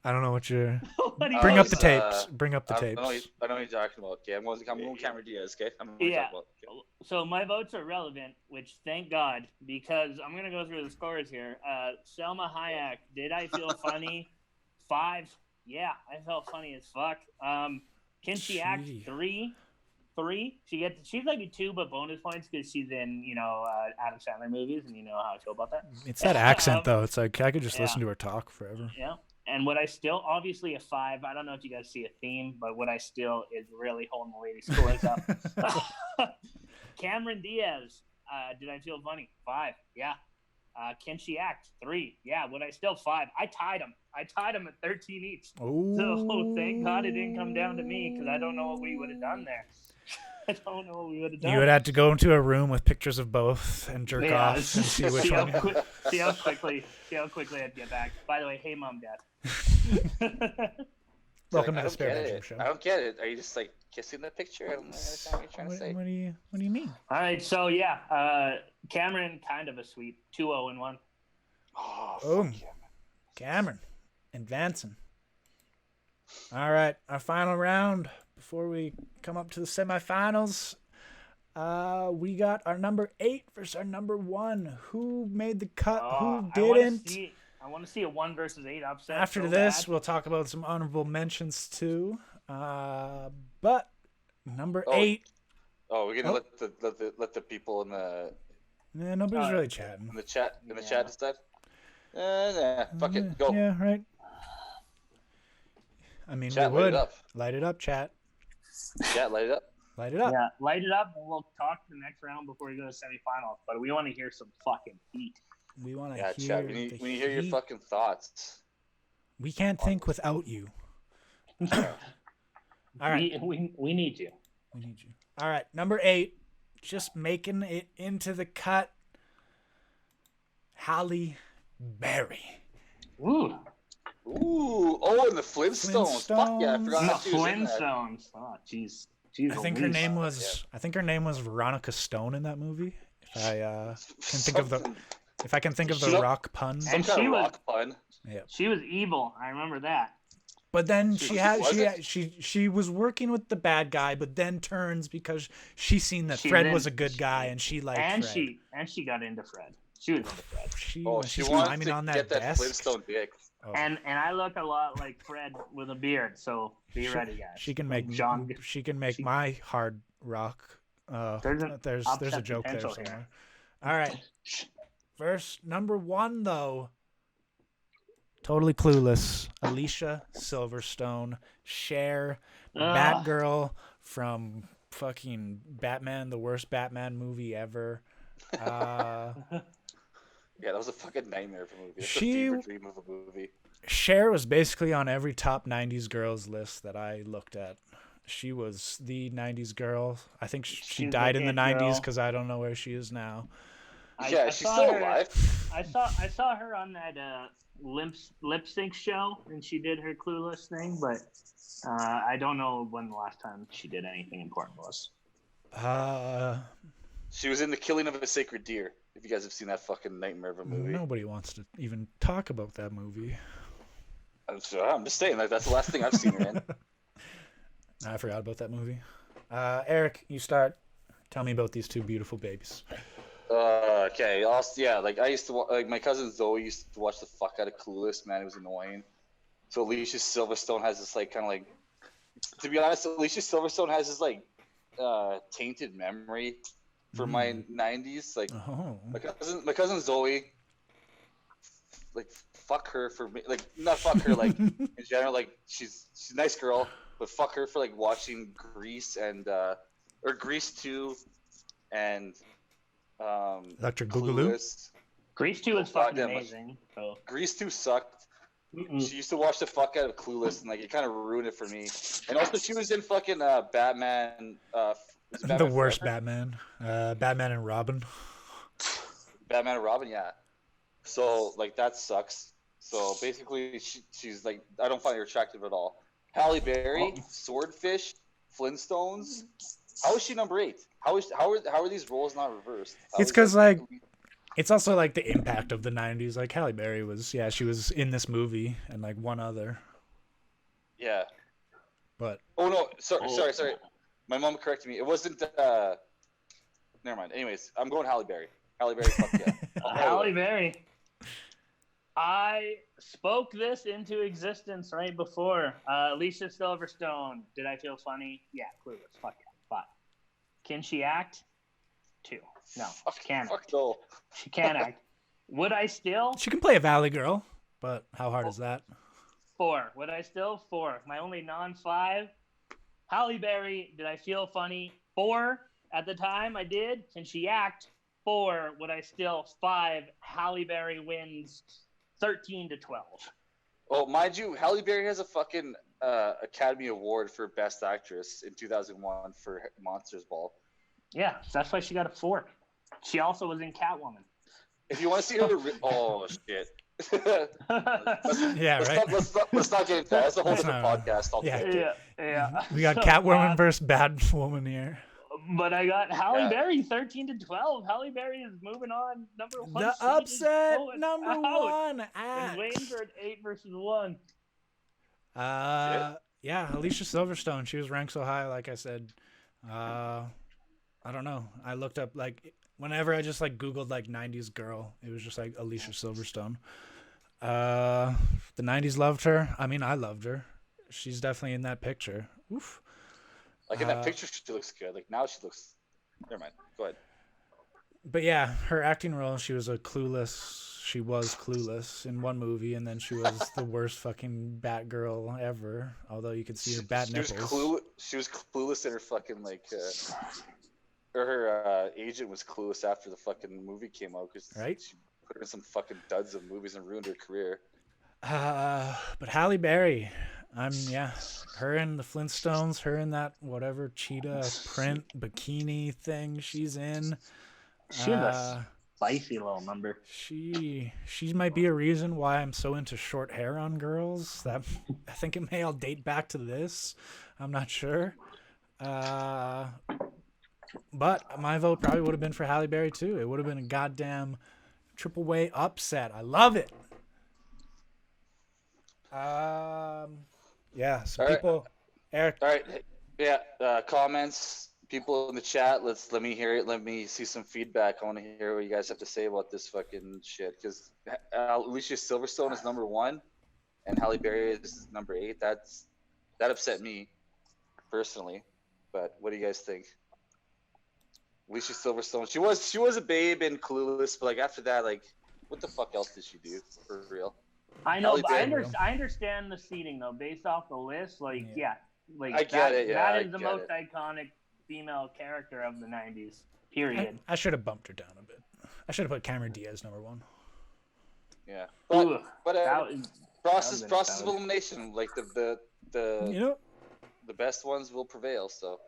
I don't know what you're... Bring up the tapes. Bring up the tapes. I know what you're talking about. Okay, I'm going Cameron Diaz, okay? So my votes are relevant, which thank God, because I'm going to go through the scores here. Selma Hayek, did I feel funny? 5. Yeah, I felt funny as fuck. Can she act? 3. She's like a 2, but bonus points because she's in Adam Sandler movies, and you know how I feel about that. It's that accent though. It's like I could just listen to her talk forever. Yeah, and what I still obviously a 5. I don't know if you guys see a theme, but what I still is really holding the ladies' scores up. Cameron Diaz, did I feel funny? 5. Yeah. Can she act? 3. Yeah. Would I still 5? I tied them at 13 each. Ooh. So thank God it didn't come down to me because I don't know what we would have done there. I don't know what we would have done. You would have to go into a room with pictures of both and jerk off and see which one. See how quickly I'd get back. By the way, hey mom, dad. Welcome to the Spare Bedroom Show. I don't get it. Are you just like kissing the picture? I don't understand what you're trying to say. What do you mean? All right, so yeah, Cameron kind of a sweep. 2-0-1. Oh, fuck yeah, Cameron advancing. All right, our final round before we come up to the semifinals. We got our number 8 versus our number 1. Who made the cut? Who didn't? I want to see a 1 versus 8 upset. After this, we'll talk about some honorable mentions too. But number 8. Oh, we're gonna let the people in the. Yeah, nobody's really chatting. In the chat instead. Fuck it, go. Yeah, right. I mean, chat, we would light it up, chat. Chat, light it up. Light it up. Yeah, light it up, and we'll talk the next round before we go to semifinals. But we want to hear some fucking heat. We want to hear. Yeah, chat. We need to hear your fucking thoughts. We can't think without you. All right. We need you. We need you. All right. Number 8, just making it into the cut. Halle Berry. Ooh. Ooh. Oh, and the Flintstones. Fuck yeah, I forgot The she was in that. Flintstones. Oh, jeez. I think her name was. I think her name was Veronica Stone in that movie. If I can think of the. If I can think of the rock pun. Some kind of rock pun. Yeah. She was evil. I remember that. But then she was working with the bad guy, but then turns because she seen that Fred was a good guy and she liked Fred. And she got into Fred. She was into Fred. She she's wanted climbing to on get that desk. Flintstone dick. Oh. And I look a lot like Fred with a beard, so be ready, guys. She can make my hard rock. There's a joke there somewhere. Here. All right. First, number 1 though. Totally Clueless. Alicia Silverstone. Cher. Batgirl from fucking Batman, the worst Batman movie ever. Yeah, that was a fucking nightmare of a movie. It's a fever dream of a movie. Cher was basically on every top 90s girls list that I looked at. She was the 90s girl. I think she died in the 90s because I don't know where she is now. Yeah, she's still alive. I saw her on that lip sync show, and she did her Clueless thing, but I don't know when the last time she did anything important was. She was in The Killing of a Sacred Deer. If you guys have seen that fucking nightmare of a movie. Nobody wants to even talk about that movie. I'm just saying, that's the last thing I've seen her in. I forgot about that movie. Eric, you start. Tell me about these two beautiful babies. Okay. I used to my cousin Zoe used to watch the fuck out of Clueless. Man, it was annoying. So Alicia Silverstone has this like kind of like, to be honest, Alicia Silverstone has this like tainted memory for my 90s. Like my cousin Zoe, like fuck her for me, like not fuck her like in general, like she's a nice girl, but fuck her for like watching Grease and or Grease 2 and Electric Boogaloo. Grease 2 is fucking amazing. So. Grease 2 sucked. She used to watch the fuck out of Clueless, and like it kind of ruined it for me. And also, she was in fucking Batman. Batman the worst Forever? Batman and Robin. Batman and Robin, yeah. So like that sucks. So basically, she's like, I don't find her attractive at all. Halle Berry, Swordfish, Flintstones. How is she number 8? How are these roles not reversed? It's because like. It's also like the impact of the 90s. Like Halle Berry was, she was in this movie and like one other. Yeah. But. Oh no! Sorry. My mom corrected me. It wasn't. Never mind. Anyways, I'm going Halle Berry. Halle Berry, fuck yeah. Halle Berry. I spoke this into existence right before. Alicia Silverstone. Did I feel funny? Yeah, Clueless. Fuck yeah. But can she act? 2. No, she can't. Fuck no. She can't act. Would I still? She can play a Valley girl, but how hard is that? 4. Would I still? 4. My only non-5. Halle Berry. Did I feel funny? 4 at the time. I did. Can she act? 4. Would I still? 5. Halle Berry wins 13-12. Oh, mind you, Halle Berry has a fucking Academy Award for Best Actress in 2001 for Monsters Ball. Yeah, that's why she got a 4. She also was in Catwoman. If you want to see her, oh shit. Yeah, right. Let's not get into that. That's a whole different podcast. Yeah. We got Catwoman versus Batwoman here. But I got Halle Berry 13-12. Halle Berry is moving on. Number 1. The upset number 1. And waiting for an 8 versus 1. Yeah, Alicia Silverstone. She was ranked so high, like I said. I don't know. I looked up like whenever I just like Googled like 90s girl, it was just like Alicia Silverstone. The 90s loved her. I mean, I loved her. She's definitely in that picture. Oof. Like in that picture, she looks good. Like now she looks. Never mind. Go ahead. But yeah, her acting role, she was clueless in one movie, and then she was the worst fucking Batgirl ever. Although you could see her bat nipples. She was clueless in her fucking like. Her agent was clueless after the fucking movie came out because she put her in some fucking duds of movies and ruined her career. But Halle Berry, her in the Flintstones, her in that whatever cheetah print bikini thing she's in. She's a spicy little number. She might be a reason why I'm so into short hair on girls. That I think it may all date back to this. I'm not sure. But my vote probably would have been for Halle Berry too. It would have been a goddamn triple way upset. I love it. Yeah, some people. Eric. All right. Yeah. Comments, people in the chat. Let me hear it. Let me see some feedback. I want to hear what you guys have to say about this fucking shit. Because Alicia Silverstone is number 1, and Halle Berry is number 8. That upset me personally. But what do you guys think? Alicia Silverstone. She was a babe in Clueless, but like after that, like, what the fuck else did she do for real? I know, but I understand the seating though, based off the list. Like, like I get it. Yeah, that is the most iconic female character of the '90s. Period. I should have bumped her down a bit. I should have put Cameron Diaz number 1. Yeah, but process of elimination, like the best ones will prevail. So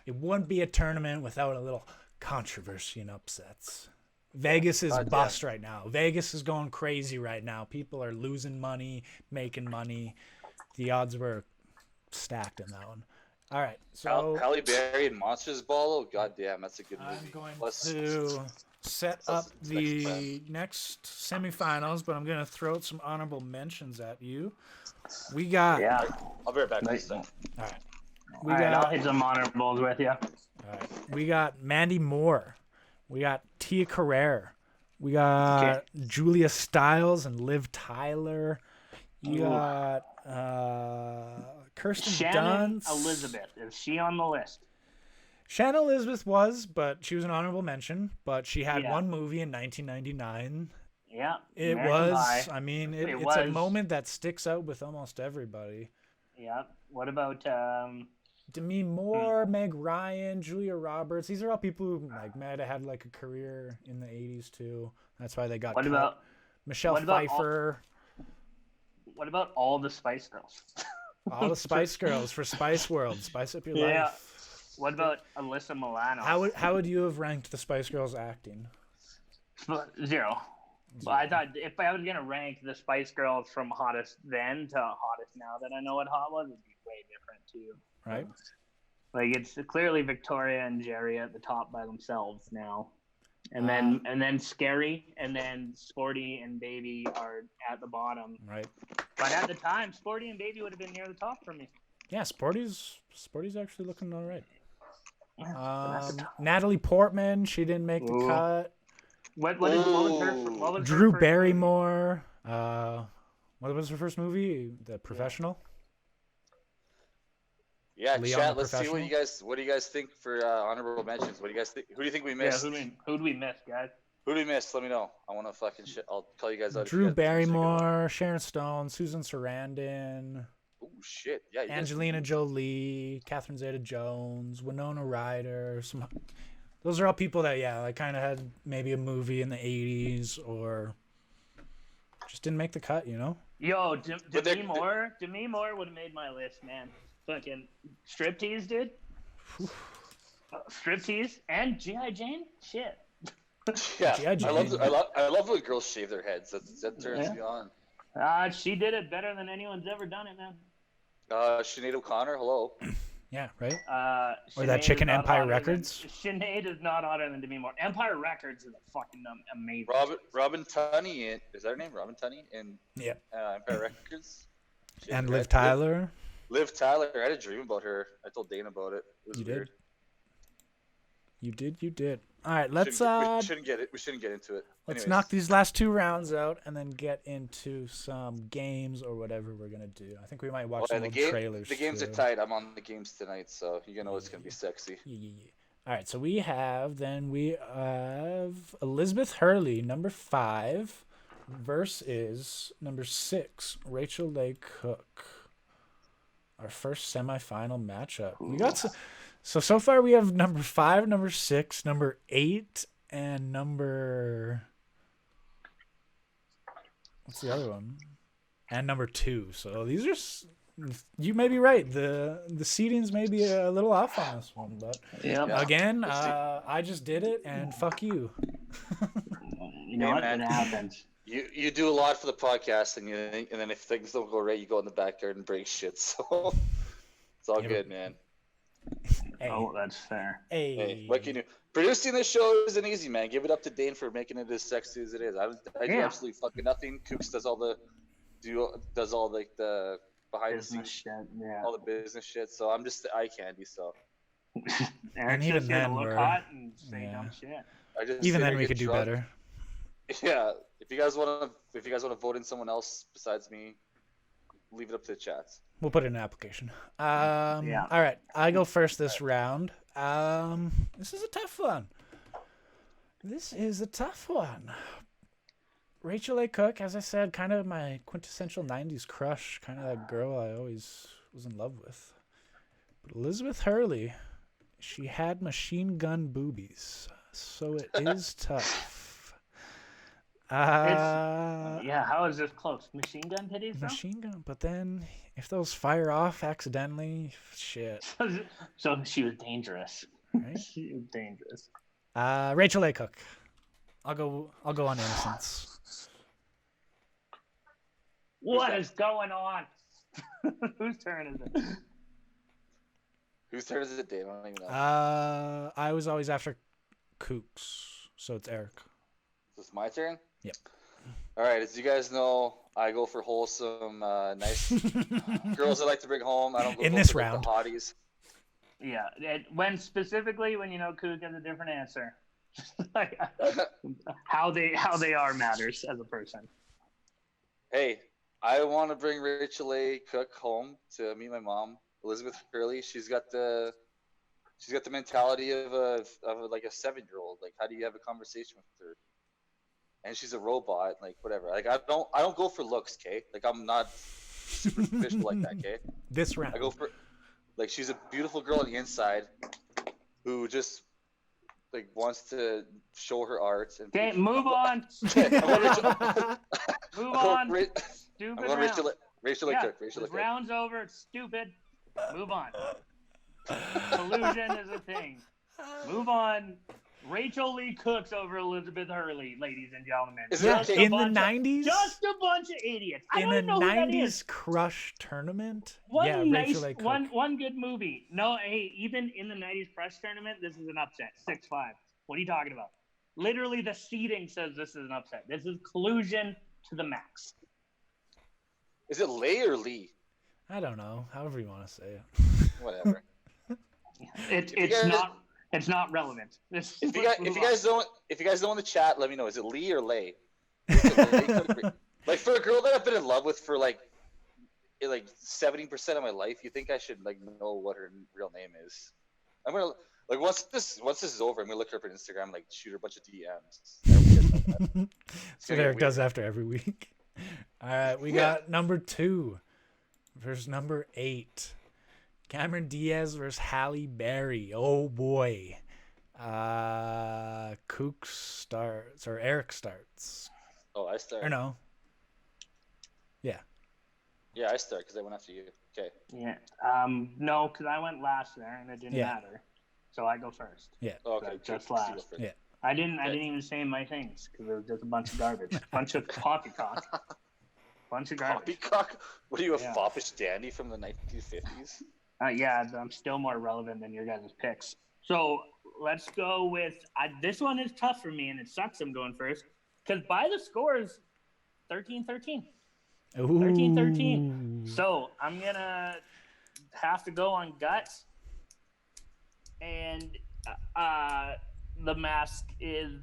it wouldn't be a tournament without a little controversy and upsets. Vegas is bust right now. Vegas is going crazy right now. People are losing money, making money. The odds were stacked in that one. All right, so Halle Berry and Monsters Ball. Oh goddamn, that's a good movie. I'm going to set up the next semifinals, but I'm going to throw out some honorable mentions at you. We got. Yeah, I'll be right back. All right. All right, I'll hit some honorables with you. All right. We got Mandy Moore. We got Tia Carrere. We got Julia Stiles and Liv Tyler. You got Kirsten Shannon Dunst. Elizabeth. Is she on the list? Shannon Elizabeth was, but she was an honorable mention. But she had one movie in 1999. Yeah. It American was. Pie. I mean, it's a moment that sticks out with almost everybody. Yeah. What about Demi Moore, Meg Ryan, Julia Roberts. These are all people who might have had like a career in the 80s too. That's why they got What about Michelle Pfeiffer. What about all the Spice Girls? All the Spice Girls for Spice World. Spice up your life. What about Alyssa Milano? How would you have ranked the Spice Girls acting? 0. Well, I thought if I was gonna rank the Spice Girls from hottest then to hottest now that I know what hot was, it'd be way different too. Right. Like it's clearly Victoria and Jerry at the top by themselves now, and then Scary and then Sporty and Baby are at the bottom. Right. But at the time, Sporty and Baby would have been near the top for me. Yeah, Sporty's actually looking all right. Natalie Portman, she didn't make the cut. What was her Drew first Barrymore. What was her first movie? The Professional. Yeah, chat. Let's see what do you guys think for honorable mentions. What do you guys think? Who do you think we missed? Yeah, who do we miss, guys? Who do we miss? Let me know. I want to fucking shit. I'll call you guys out. Drew Barrymore, Sharon Stone, Susan Sarandon. Oh shit! Yeah. Angelina Jolie, Catherine Zeta-Jones, Winona Ryder. Those are all people that like kind of had maybe a movie in the 80s or just didn't make the cut. Yo, Demi Moore would have made my list, man. Fucking Striptease, dude. Striptease and G.I. Jane. Shit. Yeah, I love when girls shave their heads. That turns me on. She did it better than anyone's ever done it, man. Sinead O'Connor, hello. Yeah, right. Or Sinead that chicken Empire Records. Sinead is not hotter than Demi Moore. Empire Records is a fucking amazing. Robin Tunney, is that her name? Robin Tunney in Empire Records. And Liv Tyler. Liv Tyler, I had a dream about her. I told Dana about it. It was weird. You did. All right, let's. We shouldn't get into it. Let's knock these last 2 rounds out and then get into some games or whatever we're gonna do. I think we might watch some trailers. The games are tight. I'm on the games tonight, so you're gonna know it's gonna be sexy. Yeah. All right, so we have Elizabeth Hurley, number 5, versus number 6, Rachel Leigh Cook. Our first semifinal matchup. We got so far we have number 5, number 6, number 8, and number. What's the other one? And number 2. So these You may be right. The seedings may be a little off on this one, but Yeah. again, I just did it, and fuck you. You know what? It happens. You do a lot for the podcast, and then if things don't go right, you go in the backyard and break shit. So it's all good, man. Hey. Oh, that's fair. Hey, what can you? Producing this show isn't easy, man. Give it up to Dane for making it as sexy as it is. I do absolutely fucking nothing. Kooks does all the behind Business the scenes shit. Yeah. all the business shit. So I'm just the eye candy. So Eric's even just here to then, look hot and say dumb shit. I just Even sit then, here, we get could do drunk. better. Yeah, if you guys want to vote in someone else besides me, leave it up to the chats. We'll put it in an application. Yeah. All right, I go first this round. This is a tough one. Rachel A. Cook, as I said, kind of my quintessential 90s crush, kind of that girl I always was in love with. But Elizabeth Hurley, she had machine gun boobies, so it is tough. How is this close? Machine gun titties, though? Machine gun, but then if those fire off accidentally, shit. So she was dangerous. Right? She was dangerous. Rachel A. Cook. I'll go on innocence. What is going on? Whose turn is it? Whose turn is it, Dave? I don't even know. I was always after Kooks, so it's Eric. Is this my turn? Yep. All right. As you guys know, I go for wholesome, nice girls I like to bring home. I don't go In for this like round. the hotties. Yeah, when you know Cook has a different answer. Like, how they are matters as a person. Hey, I want to bring Rachel A. Cook home to meet my mom, Elizabeth Hurley. She's got the mentality of a 7-year-old. Like, how do you have a conversation with her? And she's a robot, like whatever. Like I don't go for looks, okay? Like I'm not superficial like that, okay? This round. I go for like she's a beautiful girl on the inside who just like wants to show her art. Okay, move on. Okay, Move on. I'm going Rachel A. Cook. Round's over. It's stupid. Move on. Collusion is a thing. Move on. Rachel Lee Cooks over Elizabeth Hurley, ladies and gentlemen. In the 90s? Just a bunch of idiots. I In don't a know who that 90s is. crush tournament? Rachel A. Cook. One good movie. No, hey, even in the 90s crush tournament, this is an upset. 6-5. What are you talking about? Literally, the seeding says this is an upset. This is collusion to the max. Is it Lay or Lee? I don't know. However you want to say it. Whatever. It's not relevant. If you guys know in the chat, let me know. Is it Lee or Lay? Like for a girl that I've been in love with for like 70% of my life, you think I should like know what her real name is? I'm gonna like once this is over, I'm gonna look her up on Instagram and like shoot her a bunch of DMs. So Eric does after every week. All right, we got number 2 versus number 8. Cameron Diaz versus Halle Berry. Oh boy. Kook starts or Eric starts. Oh, I start. Or no. Yeah. Yeah, I start because I went after you. Okay. Yeah. No, because I went last there and it didn't matter. So I go first. Yeah. Oh, okay. Just last. Yeah. I didn't even say my things because it was just a bunch of garbage. Bunch of poppycock. Bunch of garbage. Poppycock? What are you, a foppish dandy from the 1950s? Yeah, I'm still more relevant than your guys' picks. So let's go with this one is tough for me, and it sucks I'm going first because by the scores, 13-13. 13-13. So I'm going to have to go on guts. And The Mask is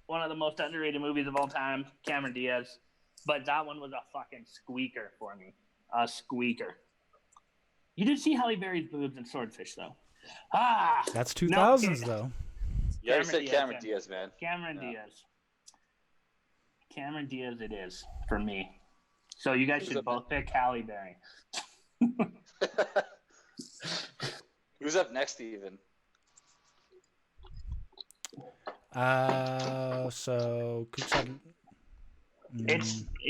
one of the most underrated movies of all time, Cameron Diaz. But that one was a fucking squeaker for me. A squeaker. You did see Halle Berry's boobs in Swordfish, though. That's 2000s, though. You already said Cameron Diaz, man. Cameron Diaz it is for me. So you guys should both pick Halle Berry. Who's up next, Steven? So Cooks had It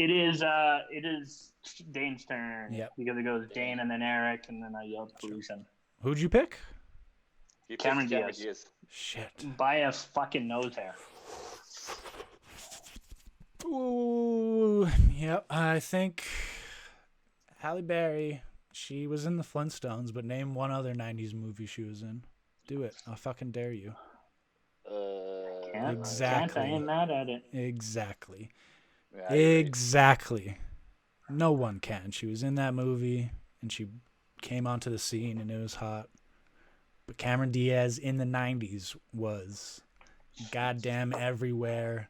is Dane's turn. Yep. Because it goes Dane and then Eric and then I yelled pollution. Who'd you pick? You picked Cameron Diaz. Shit. By a fucking nose hair. Ooh, yep. I think Halle Berry. She was in the Flintstones, but name one other '90s movie she was in. Do it. I'll fucking dare you. Exactly. I ain't mad at it. Exactly. Yeah, Exactly. No one can. She was in that movie, and she came onto the scene, and it was hot. But Cameron Diaz in the '90s was goddamn everywhere,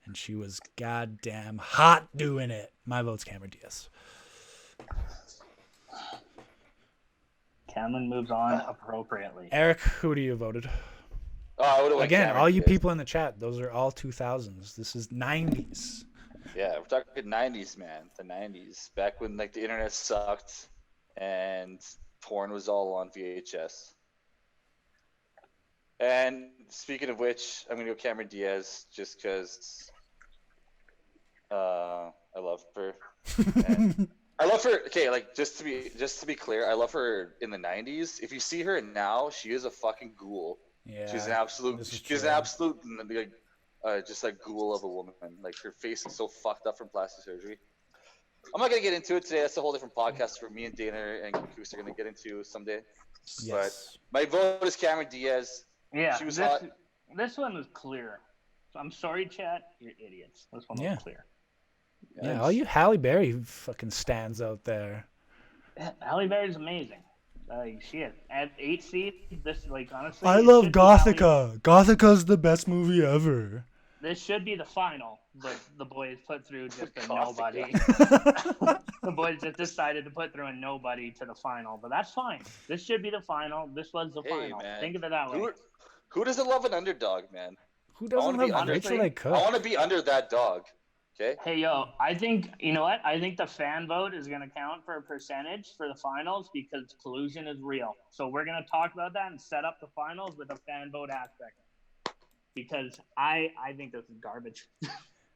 and she was goddamn hot doing it. My vote's Cameron Diaz. Cameron moves on appropriately. Eric, who do you voted? Oh, I would've went Again, Cameron all you Diaz. people in the chat, those are all 2000s. This is '90s. Yeah, we're talking 90s, man. The 90s. Back when like the internet sucked and porn was all on VHS. And speaking of which, I'm gonna go Cameron Diaz just because I love her. And I love her. Okay, like just to be clear, I love her in the 90s. If you see her now, she is a fucking ghoul. Yeah, She's an absolute. this is She's true. an absolute like, just like ghoul of a woman. Like her face is so fucked up from plastic surgery. I'm not gonna get into it today. That's a whole different podcast for me and Dana and Goose are gonna get into someday. Yes. My vote is Cameron Diaz. Yeah, She was hot. This one was clear. I'm sorry, chat. You're idiots. This one Yeah. was clear. Yeah, all you Halle Berry fucking stands out there. Halle Berry's amazing. Like shit. At 8 seed, this like honestly. I it love should be Halle- Gothica. Gothica's the best movie ever. This should be the final, but the boys put through just a Gothica. nobody. The boys just decided to put through a nobody to the final, but that's fine. This should be the final. This was the Hey, final. man. Think of it that way. Who doesn't love an underdog, man? Who I wanna doesn't be love under- Rachel A. I Cook? want to be under that dog. Okay. Hey, yo, I think, you know what? I think the fan vote is going to count for a percentage for the finals because collusion is real. So we're going to talk about that and set up the finals with a fan vote aspect. Because I think this is garbage.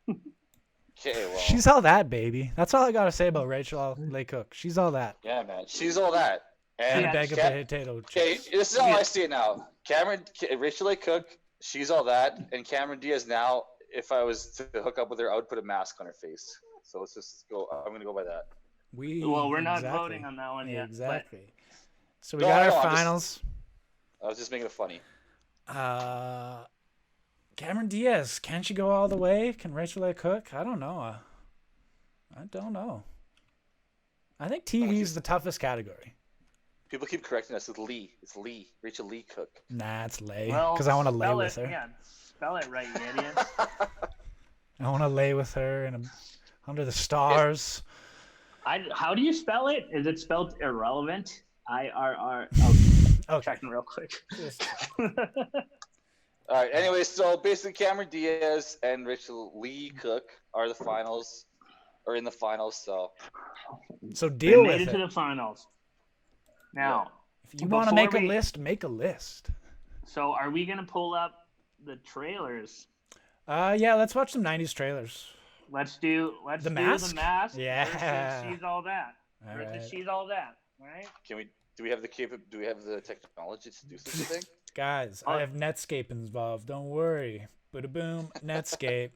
Okay. Well. She's all that, baby. That's all I gotta say about Rachel A. Cook. She's all that. Yeah, man. She's all that. And Yeah, a bag of potato Okay, chips. this is how I see it now. Rachel A. Cook, she's all that, and Cameron Diaz now. If I was to hook up with her, I would put a mask on her face. So let's just go. I'm gonna go by that. Well, we're not exactly. voting on that one yet. Exactly. So we No, got I our know, I'm just- finals. I was just making it funny. Cameron Diaz. Can she go all the way? Can Rachel A. Cook? I don't know. I don't know. I think TV is the toughest category. People keep correcting us. It's Lee. It's Lee. Rachel Lee Cook. Nah, it's Lay. Well, Because I want to lay spell with it, her. Yeah, spell it right, you idiot. I want to lay with her and under the stars. How do you spell it? Is it spelled irrelevant? IRR. Oh, Okay. checking real quick. All right. Anyway, so basically, Cameron Diaz and Rachel Lee Cook are the finals, or in the finals. So So We deal made with it to it. the finals. Now, If you want to before make a we- list, make a list. so are we gonna pull up the trailers? Yeah, let's watch some 90s trailers. Let's do The the Mask? mask. Yeah. Versus She's All That. All Versus right. She's All That. All right. do we have the technology to do such a thing? Guys, I have Netscape involved. Don't worry. Bada boom, Netscape.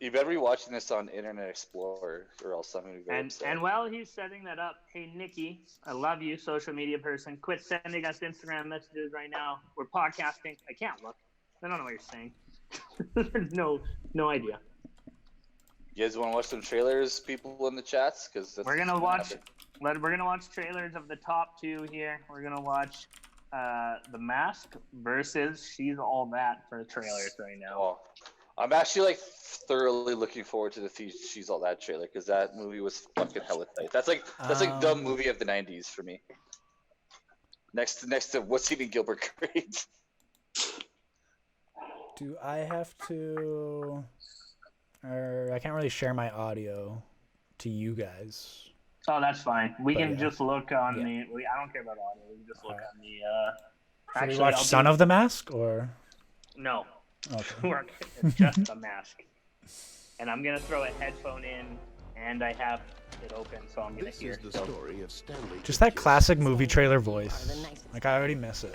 You better be watching this on Internet Explorer, or else I'm gonna be very upset. And while he's setting that up, hey Nikki, I love you, social media person. Quit sending us Instagram messages right now. We're podcasting. I can't look. I don't know what you're saying. There's no idea. You guys want to watch some trailers, people in the chats? Because We're gonna watch. We're gonna watch trailers of the top two here. We're gonna watch The Mask versus She's All That for the trailers right now. Oh, I'm actually like thoroughly looking forward to the She's All That trailer because that movie was fucking hella tight. That's like the movie of the '90s for me. Next to What's Eating Gilbert Grape. Do I have to... Or I can't really share my audio to you guys. Oh, that's fine. We But can yeah. just look on Yeah. the. I don't care about audio. We can just look Alright. on the. So Actually, we watch I'll Son do- of the Mask, or... No, Okay. it's just The Mask. and I'm gonna throw a headphone in, and I have it open, so I'm gonna hear. Just that classic movie trailer voice. Like, I already miss it.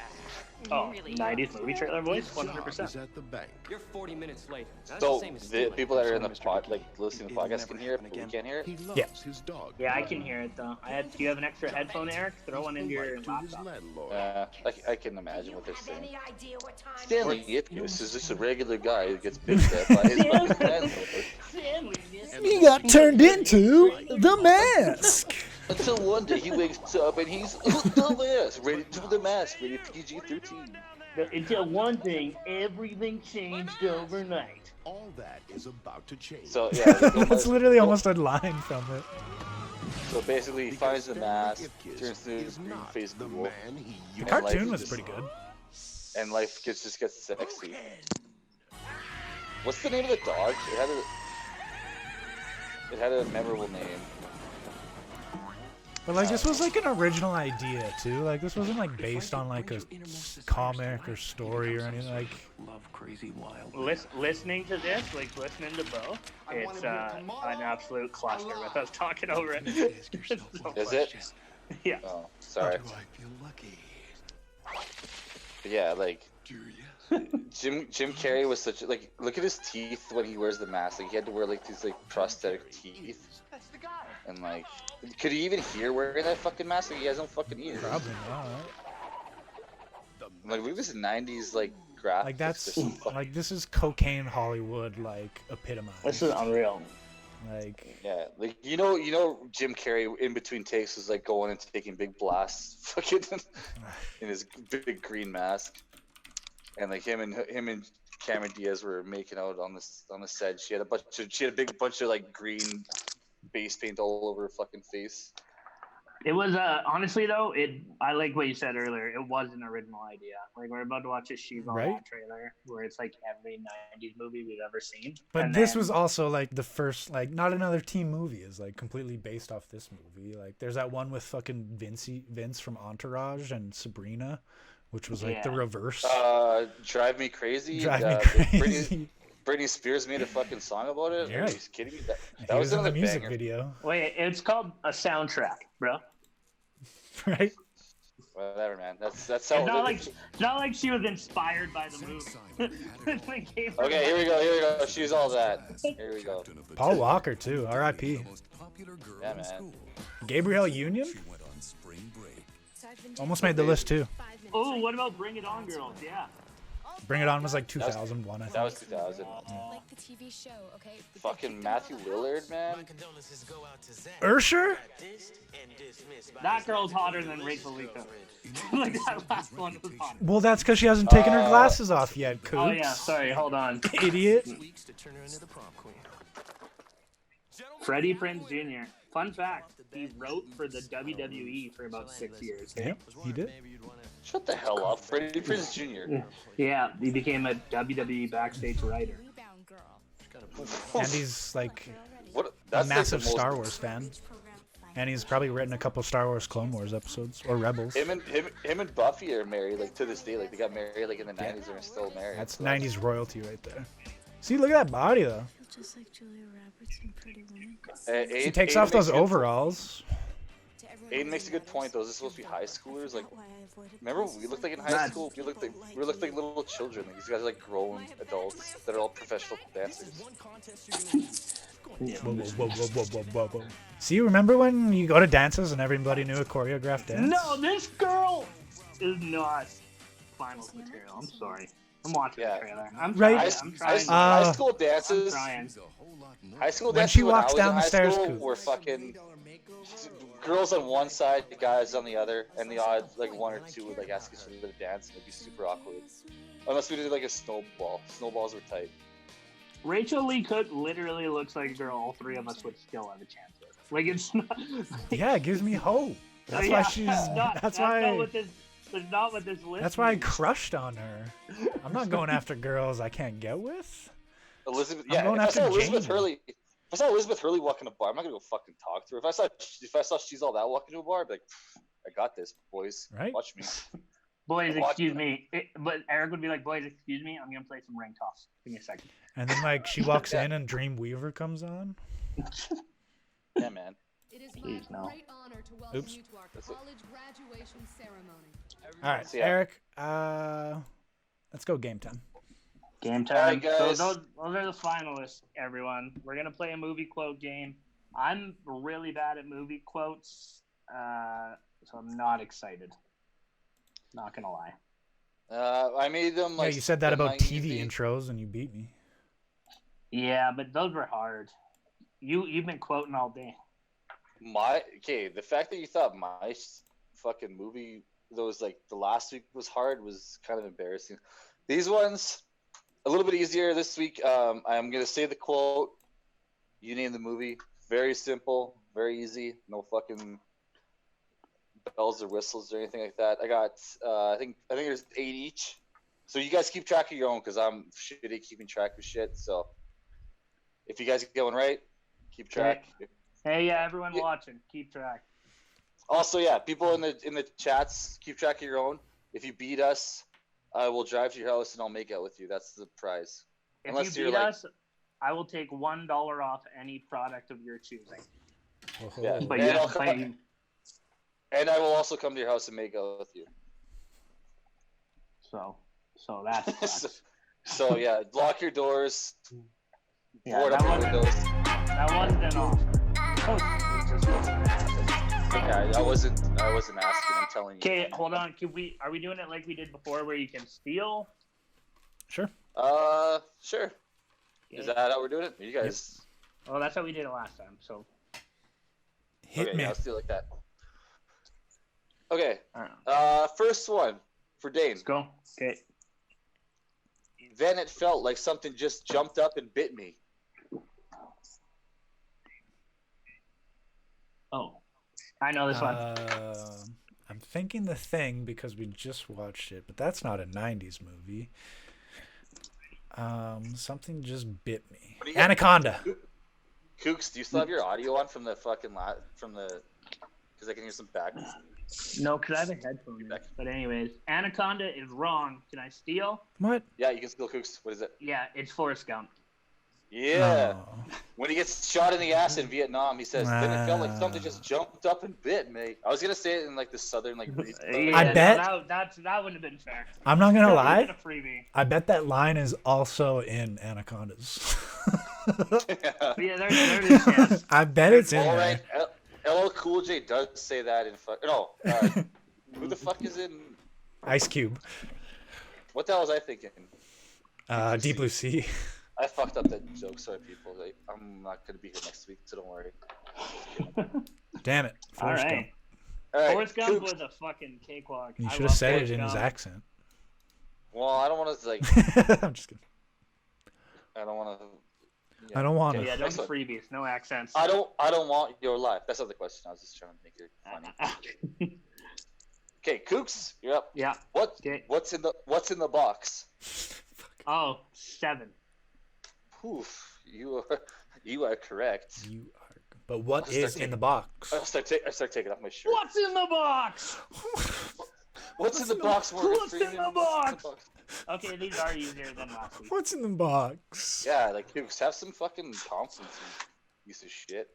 Oh, 90s movie trailer voice, 100%. You're 40 minutes late. So the people that are in the pod, like listening to the podcast, can hear it, but we can't hear it. Yeah. Yeah, I can hear it though. Do you have an extra headphone, Eric? Throw one into your laptop. I can imagine what they're saying. Stanley Ipkiss is just a regular guy who gets picked up by his fucking landlord. He got turned into the mask. Until one day he wakes up and he's the mask, ready to do the mask, ready PG-13. Until one thing, everything changed overnight. All that is about to change. So yeah, That's literally almost a line from it. So basically, he finds the mask, turns into his green-faced wolf. The cartoon was pretty good. And life just gets sexy. What's the name of the dog? It had a memorable name. But like, this was like an original idea too. Like, this wasn't like based on like a comic or story or anything. Like, Listening to this, like listening to both, it's an absolute cluster with us talking over it. Is it? Yeah. Oh, sorry. But yeah, like Jim Carrey was such a, like, look at his teeth when he wears the mask. Like, he had to wear like these like prosthetic teeth. And like, could he even hear wearing that fucking mask? Like, he has no fucking ears. probably not. Like, look at this 90s like graphics. Like, that's like, this is cocaine Hollywood, like, epitomized. This is unreal. Like, Yeah, like you know, Jim Carrey in between takes was like going and taking big blasts, fucking in his big green mask, and like him and Cameron Diaz were making out on the set. She had a big bunch of like green base paint all over her fucking face. It was honestly though, I like what you said earlier. It was an original idea. Like, we're about to watch a She's All Right? That trailer where it's like every 90s movie we've ever seen. but And this then- was also like the first, like, Not Another Teen Movie is like completely based off this movie. Like, there's that one with fucking Vince from Entourage and Sabrina, which was like the Yeah. reverse. Drive Me Crazy. Drive Me Crazy. Britney Spears made a fucking song about it. Yeah. Are you kidding me? He That was in the another music banger. video, Wait, it's called a soundtrack, bro. right? Whatever, man. That's It's how. not like she was inspired by the movie. Like, gave her- Okay, here we go. She's all that. Here we go. Paul Walker too, R.I.P. Yeah, man. Gabrielle Union almost made the list too. Oh, what about Bring It On, Girls? Yeah. Bring It On was like 2001, I think. That was 2000. Like the TV show, okay? Fucking Matthew Lillard, man. Ursher? That girl's hotter than Rachel Lisa. Like, that last one was hotter. Well, that's because she hasn't taken her glasses off yet, Coops. Oh yeah, sorry, hold on. Idiot. Freddie Prinze Jr. Fun fact, he wrote for the WWE for about 6 years. Yep, he did. Shut the hell up, Freddie Prinze Jr. Yeah, he became a WWE backstage writer. Rebound girl. And he's like What? a That's massive like the most, Star Wars fan. And he's probably written a couple Star Wars Clone Wars episodes or Rebels. Him and Buffy are married like to this day. Like they got married like in the 90s and are still married. That's 90s royalty right there. See, look at that body though. Just like Julia Roberts in Pretty Woman. She takes off those overalls. Aiden makes a good point though. Is this supposed to be high schoolers? Like, remember what we looked like in high school? We looked like little children. Like, these guys are like grown adults that are all professional dancers. Whoa, whoa, whoa, whoa, whoa, whoa, whoa. See, remember when you go to dances and everybody knew a choreographed dance? No, this girl is not finals material. I'm sorry. I'm watching Yeah. the trailer. I'm Right. trying. I'm trying. High school dances. I'm trying. High school When dances she when walks I was down in the high stairs, school Coop. were fucking girls on one side, guys on the other, and the odd like one or two would like ask each other to dance, and it'd be super awkward. Unless we did like a snowball. Snowballs were tight. Rachel Lee Cook literally looks like a girl all three of us would still have a chance with. Like, it's not. Yeah, it gives me hope. That's Yeah, why she's. That's why. Not what this. That's not what this list. That's why I means. crushed on her. I'm not going after girls I can't get with. Elizabeth, I'm yeah. going If I after saw Elizabeth Jamie. Hurley, if I saw Elizabeth Hurley walking a bar, I'm not gonna go fucking talk to her. If I saw she's all that walking to a bar, I'd be like, I got this, boys. Right? Watch me. Boys, excuse me. But Eric would be like, boys, excuse me. I'm gonna play some ring toss. Give me a second. And then like she walks in and Dreamweaver comes on. Yeah, man. It is Please, my no. great honor to welcome Oops. you to our college graduation ceremony. All right, So, yeah. Eric. Let's go game time. Game All right, time. So guys. those are the finalists, everyone. We're gonna play a movie quote game. I'm really bad at movie quotes, so I'm not excited. Not gonna lie. I made them like. Yeah, you said that about TV easy. intros and you beat me. Yeah, but those were hard. You've been quoting all day. The fact that you thought my fucking movie, those like the last week was hard, was kind of embarrassing. These ones, a little bit easier this week. I'm gonna say the quote. You name the movie. Very simple, very easy. No fucking bells or whistles or anything like that. I got I think there's 8 each. So you guys keep track of your own because I'm shitty at keeping track of shit. So if you guys get one right, keep track. Hey, yeah, everyone Yeah. watching, keep track. Also, yeah, people in the chats, keep track of your own. If you beat us, I will drive to your house and I'll make out with you. That's the prize. If Unless you you're beat like- us, I will take $1 off any product of your choosing. Yeah. But And you I'll have to come- play. And I will also come to your house and make out with you. So that's So yeah, lock your doors. Yeah, board that up your wasn't- windows. that wasn't an offer. Yeah, I wasn't asking. I'm telling you. Okay, hold on. Are we doing it like we did before, where you can steal? Sure. Sure. Is that how we're doing it? You guys. Oh, that's how we did it last time. So Hit Okay, me. yeah, let's do it like that. Okay. Alright. First one for Dane. let's go. Okay. Then it felt like something just jumped up and bit me. Oh, I know this one. I'm thinking The Thing because we just watched it, but that's not a 90s movie. Something just bit me. What do you got? Anaconda. Kooks, do you still have your audio on from the fucking because I can hear some back. No, because I have a headphone in. Back. But anyways, Anaconda is wrong. Can I steal? What? Yeah, you can still Kooks. What is it? Yeah, it's Forrest Gump. Yeah. Oh. When he gets shot in the ass in Vietnam, he says, then it felt like something just jumped up and bit me. I was going to say it in like the southern, like, I bet- that wouldn't have been fair. I'm not gonna That lie. would've been a freebie. I bet that line is also in Anacondas. But yeah, there's a chance. I bet it's in All there. right. LL Cool J does say that in who the fuck is in, Ice Cube. what the hell was I thinking? Deep Blue Sea. I fucked up that joke, sorry people. I'm not going to be here next week, so don't worry. Damn it. All Forrest right. Gump. All right, Forrest Gump Kooks. was a fucking cakewalk. You I should love have said it Forrest in his Gump. accent. Well, I don't want to, like, I'm just kidding. I don't want to. I don't want Yeah, to. don't Next one. freebies, no accents. I don't want your life. That's not the question. I was just trying to make it funny. Okay, Kooks, you're up. Yeah. Okay. What's in the box? Oh, 7. Poof, you are correct. You are. But what I'll start is in the box? I start taking off my shirt. What's in the box? What's in the box, Morgan What's in Freeman? the box? Okay, these are easier than last week. What's in the box? Yeah, like Kooks, have some fucking confidence, you piece of shit.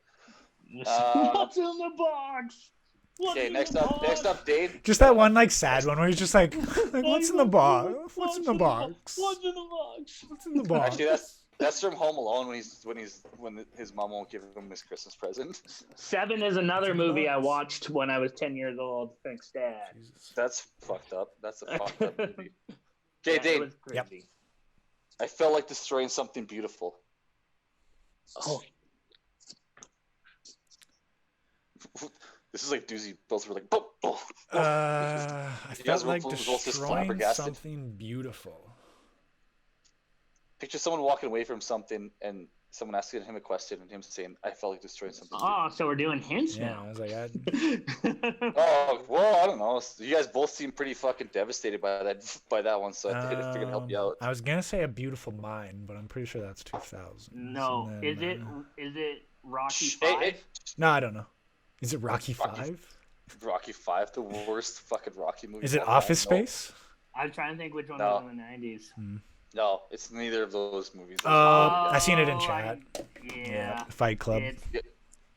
What's in the box? What's Okay, in next the up, box? Dave. Just that one like sad one where he's just like what's in the box? What's in the box? What's in the box? What's in the box? Actually, that's from Home Alone when his mom won't give him his Christmas present. 7 is another movie I watched when I was 10 years old. Thanks, Dad. Jesus. That's fucked up. That's a fucked up movie. Okay, Yeah, it Dave. was Yep. crazy. I felt like destroying something beautiful. Oh, This is like doozy. Both were like, boom, boom. I You guys felt like were both just destroying flabbergasted. something beautiful. Picture someone walking away from something and someone asking him a question and him saying, I felt like destroying something. oh, so we're doing hints Yeah, now. I was like, Oh, well, I don't know. You guys both seem pretty fucking devastated by that one, so I figured I'd help you out. I was gonna say A Beautiful Mind, but I'm pretty sure that's 2000. No, is it Rocky Shh, 5? hey, No, I don't know. Is it Rocky Rocky- 5? Rocky 5, the worst fucking Rocky movie. Is it of all time. Office No. Space? I'm trying to think which one No. was in the 90s. No, it's neither of those movies. I seen it in Oh, chat. Yeah. Fight Club. It's,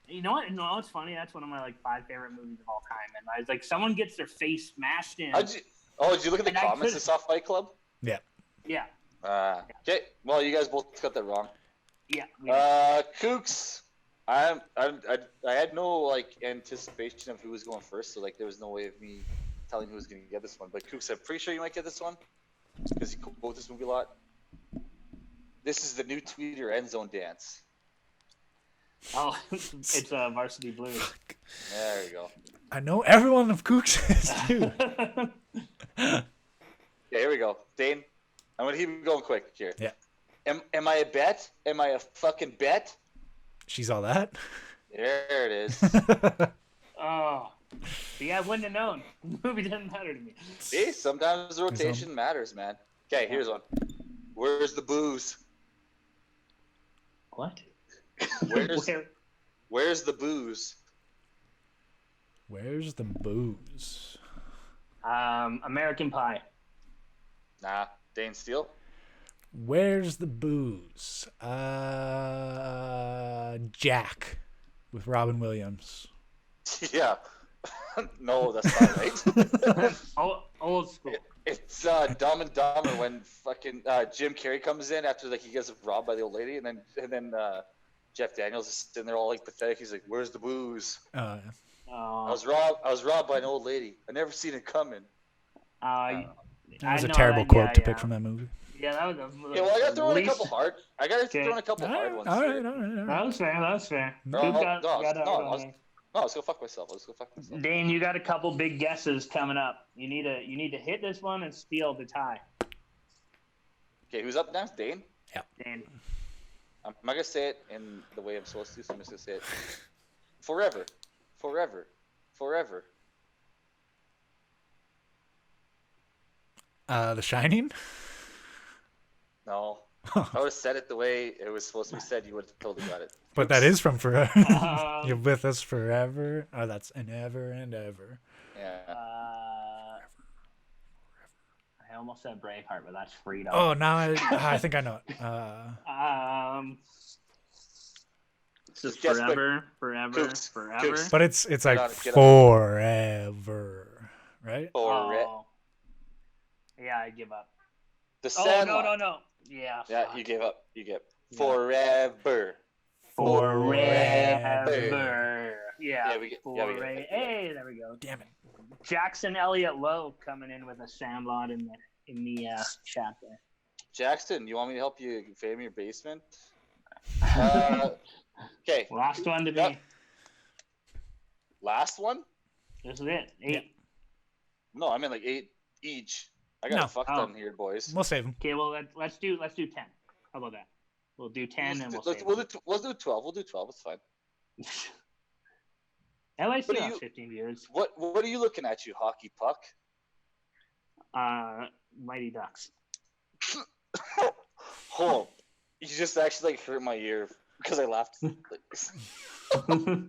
you know what? No, it's funny. That's one of my like 5 favorite movies of all time. And I was like, someone gets their face smashed in. Did you look at the And I comments couldn't- and saw Fight Club? Yeah. Yeah. Okay. Well, you guys both got that wrong. Yeah. Kooks. I had no like anticipation of who was going first, so like there was no way of me telling who was going to get this one. But Kooks, I'm pretty sure you might get this one because you quote this movie a lot. This is the new Tweeter end zone dance. Oh, it's Varsity Blues. There you go. I know everyone of Kooks is too. Yeah, here we go. Dane, I'm gonna keep it going quick here. Yeah. Am I a bet? Am I a fucking bet? She's all that. There it is. Oh. See, I wouldn't have known. The movie doesn't matter to me. See, sometimes the rotation matters, man. Okay, here's one. Where's the booze? What? Where's the booze? Where's the booze? American Pie. Nah, Dane Steele. Where's the booze? Jack with Robin Williams. Yeah. No, that's not right. Old school. It's Dumb and Dumber when fucking Jim Carrey comes in after like he gets robbed by the old lady, and then Jeff Daniels is sitting there all like pathetic. He's like, "Where's the booze? Yeah. I was robbed by an old lady. I never seen it coming." That was a terrible quote to pick from that movie. Yeah, that was Yeah, well, I got to throw in a couple hard. I got to throw in a couple All hard right, ones. all here. right. That was fair. No, Who no, got that wrong? No, let's go fuck myself. Let's go fuck myself. Dane, you got a couple big guesses coming up. You need to hit this one and steal the tie. Okay, who's up next? Dane? Dane. I'm not gonna say it in the way I'm supposed to, so I'm just gonna say it. Forever. The Shining? No. If I would have said it the way it was supposed to be said, you would have totally got it. But that is from Forever. You're with us forever. Oh, that's an ever and ever. Yeah. I almost said Braveheart, but that's Freedom. Oh, now I think I know it. This is Guess forever. Kooks. But it's like Get on it. forever, right? Oh. Yeah, I give up. The Oh, Sandlot. no. Yeah. Yeah, fuck. you gave up. Forever. Forever. Yeah. we get it. Hey, there we go. Damn it. Jackson Elliott Lowe coming in with a Sandlot in the chat there. Jackson, you want me to help you fame your basement? Okay. Last one to Yep. me. Last one? This is it. 8. No, I mean like 8 each. I got No. a fuck ton here, boys. We'll save them. Okay, well let's do 10. How about that? We'll do 10 and we'll save We'll do 12. We'll do 12. It's fine. LIC What do has you- 15 viewers. What are you looking at, you hockey puck? Mighty Ducks. Oh, you just actually like hurt my ear because I laughed. I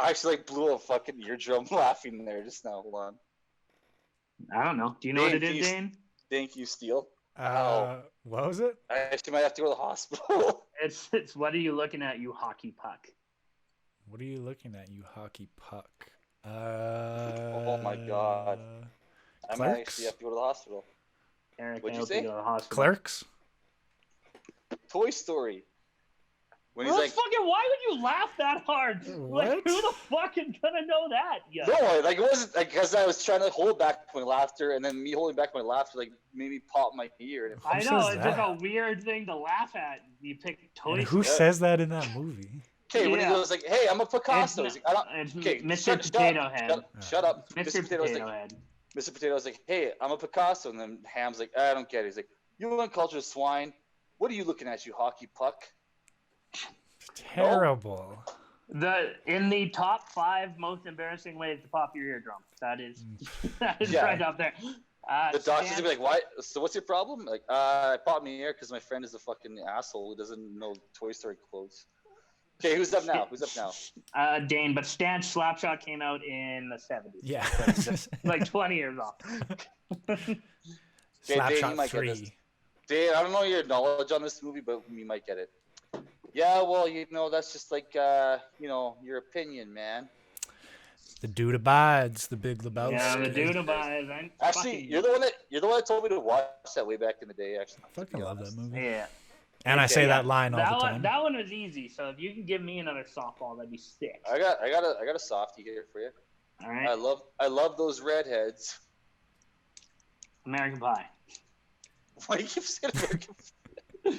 actually like blew a fucking eardrum laughing there just now. Hold on. I don't know. Do you know what Dane, it can is, you- Dane? Thank you, Steele. Ow. What was it? I actually might have to go to the hospital. It's what are you looking at, you hockey puck? What are you looking at, you hockey puck? Oh my God. I might Clerks? actually have to go to the hospital. Eric, What'd I you hope say? go to the hospital. Clerks? Toy Story. When Well, he's like, fucking, why would you laugh that hard? What? Like, who the fuck is gonna know that? Yeah. no, like it wasn't like because I was trying to hold back my laughter, and then me holding back my laughter like made me pop my ear. And I Who know, says it's just that? a weird thing to laugh at. You pick Toy And who Story. says that in that movie? okay, when he Yeah. goes like, "Hey, I'm a Picasso," It's he's like, I don't. It's Okay, Mr. Potato Head. Shut up. Mr. Potato was Potato like, Head. Mr. Potato was like, "Hey, I'm a Picasso," and then Ham's like, "I don't get it." He's like, "You uncultured swine. What are you looking at, you hockey puck?" Terrible. In the top 5 most embarrassing ways to pop your eardrum. That is Yeah. right up there. The doctor's Stan- gonna be like, "Why? So what's your problem?" Like, I popped my ear because my friend is a fucking asshole who doesn't know Toy Story quotes. Okay, who's up now? Who's up now? Dane, but Stan's Slapshot came out in the 70s. Yeah. Like 20 years off. Okay, Dane, you Slapshot might get this. 3. Dane, I don't know your knowledge on this movie, but you might get it. Yeah, well, that's just like, your opinion, man. The Dude Abides, the Big Lebowski. Yeah, the Dude Abides. Actually, you're the one that told me to watch that way back in the day. Actually, I fucking love that movie. Yeah. And I say that line all the time. That one was easy. So if you can give me another softball, that'd be sick. I got a softie here for you. All right. I love those redheads. American Pie. Why do you keep saying American Pie?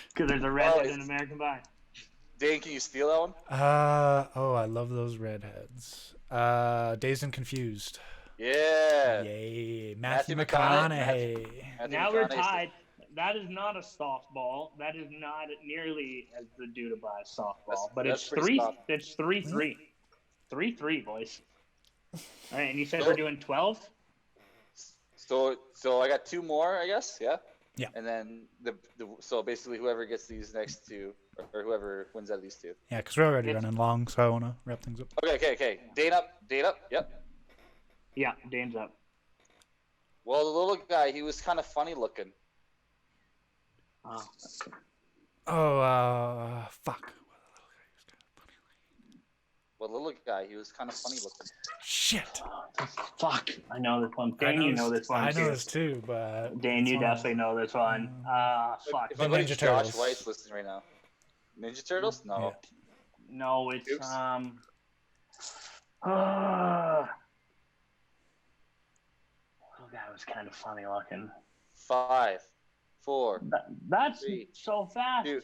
Because there's a redhead in American Pie. Dane, can you steal that one? I love those redheads. Dazed and Confused. Yeah. Yay. Matthew McConaughey. Now we're tied. That is not a softball. That is not nearly as the Dude Abides softball. But it's 3-3. 3-3, boys. All right, and you said we're doing 12? So I got 2 more, I guess. Yeah. Yeah. And then so basically whoever gets these next 2, or whoever wins out of these 2. Yeah, because we're already running long, so I want to wrap things up. Okay. Dane up. Yep. Yeah, Dane's up. Well, the little guy, he was kind of funny looking. Fuck. Well, the little guy, he was kind of funny looking. Shit. Fuck. I know this one. Dane, you know this one. I know this too, but... Dane, you definitely know this one. Fuck. If anybody's Ninja Josh Turtles. White's listening right now. Ninja Turtles? No. Yeah. No, it's... Oops. That was kind of funny looking. 5, 4, That's 3, so fast. 2.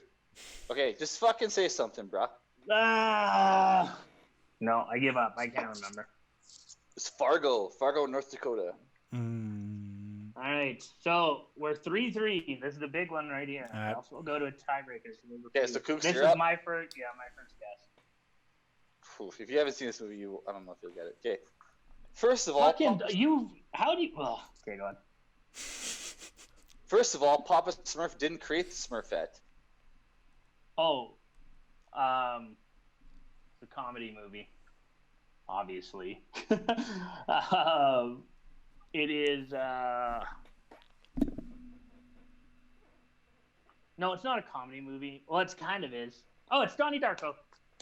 Okay, just fucking say something, bro. No, I give up. I can't remember. It's Fargo, North Dakota. All right, so we're 3-3. This is the big one right here. All right. Else we'll go to a tiebreaker. Okay, so Kooks, this you're is up. my first guess. Oof, if you haven't seen this movie, I don't know if you'll get it. Okay. First of all, okay, go on. First of all, Papa Smurf didn't create the Smurfette. Oh, the comedy movie, obviously. It is. No, it's not a comedy movie. Well, it kind of is. Oh, it's Donnie Darko.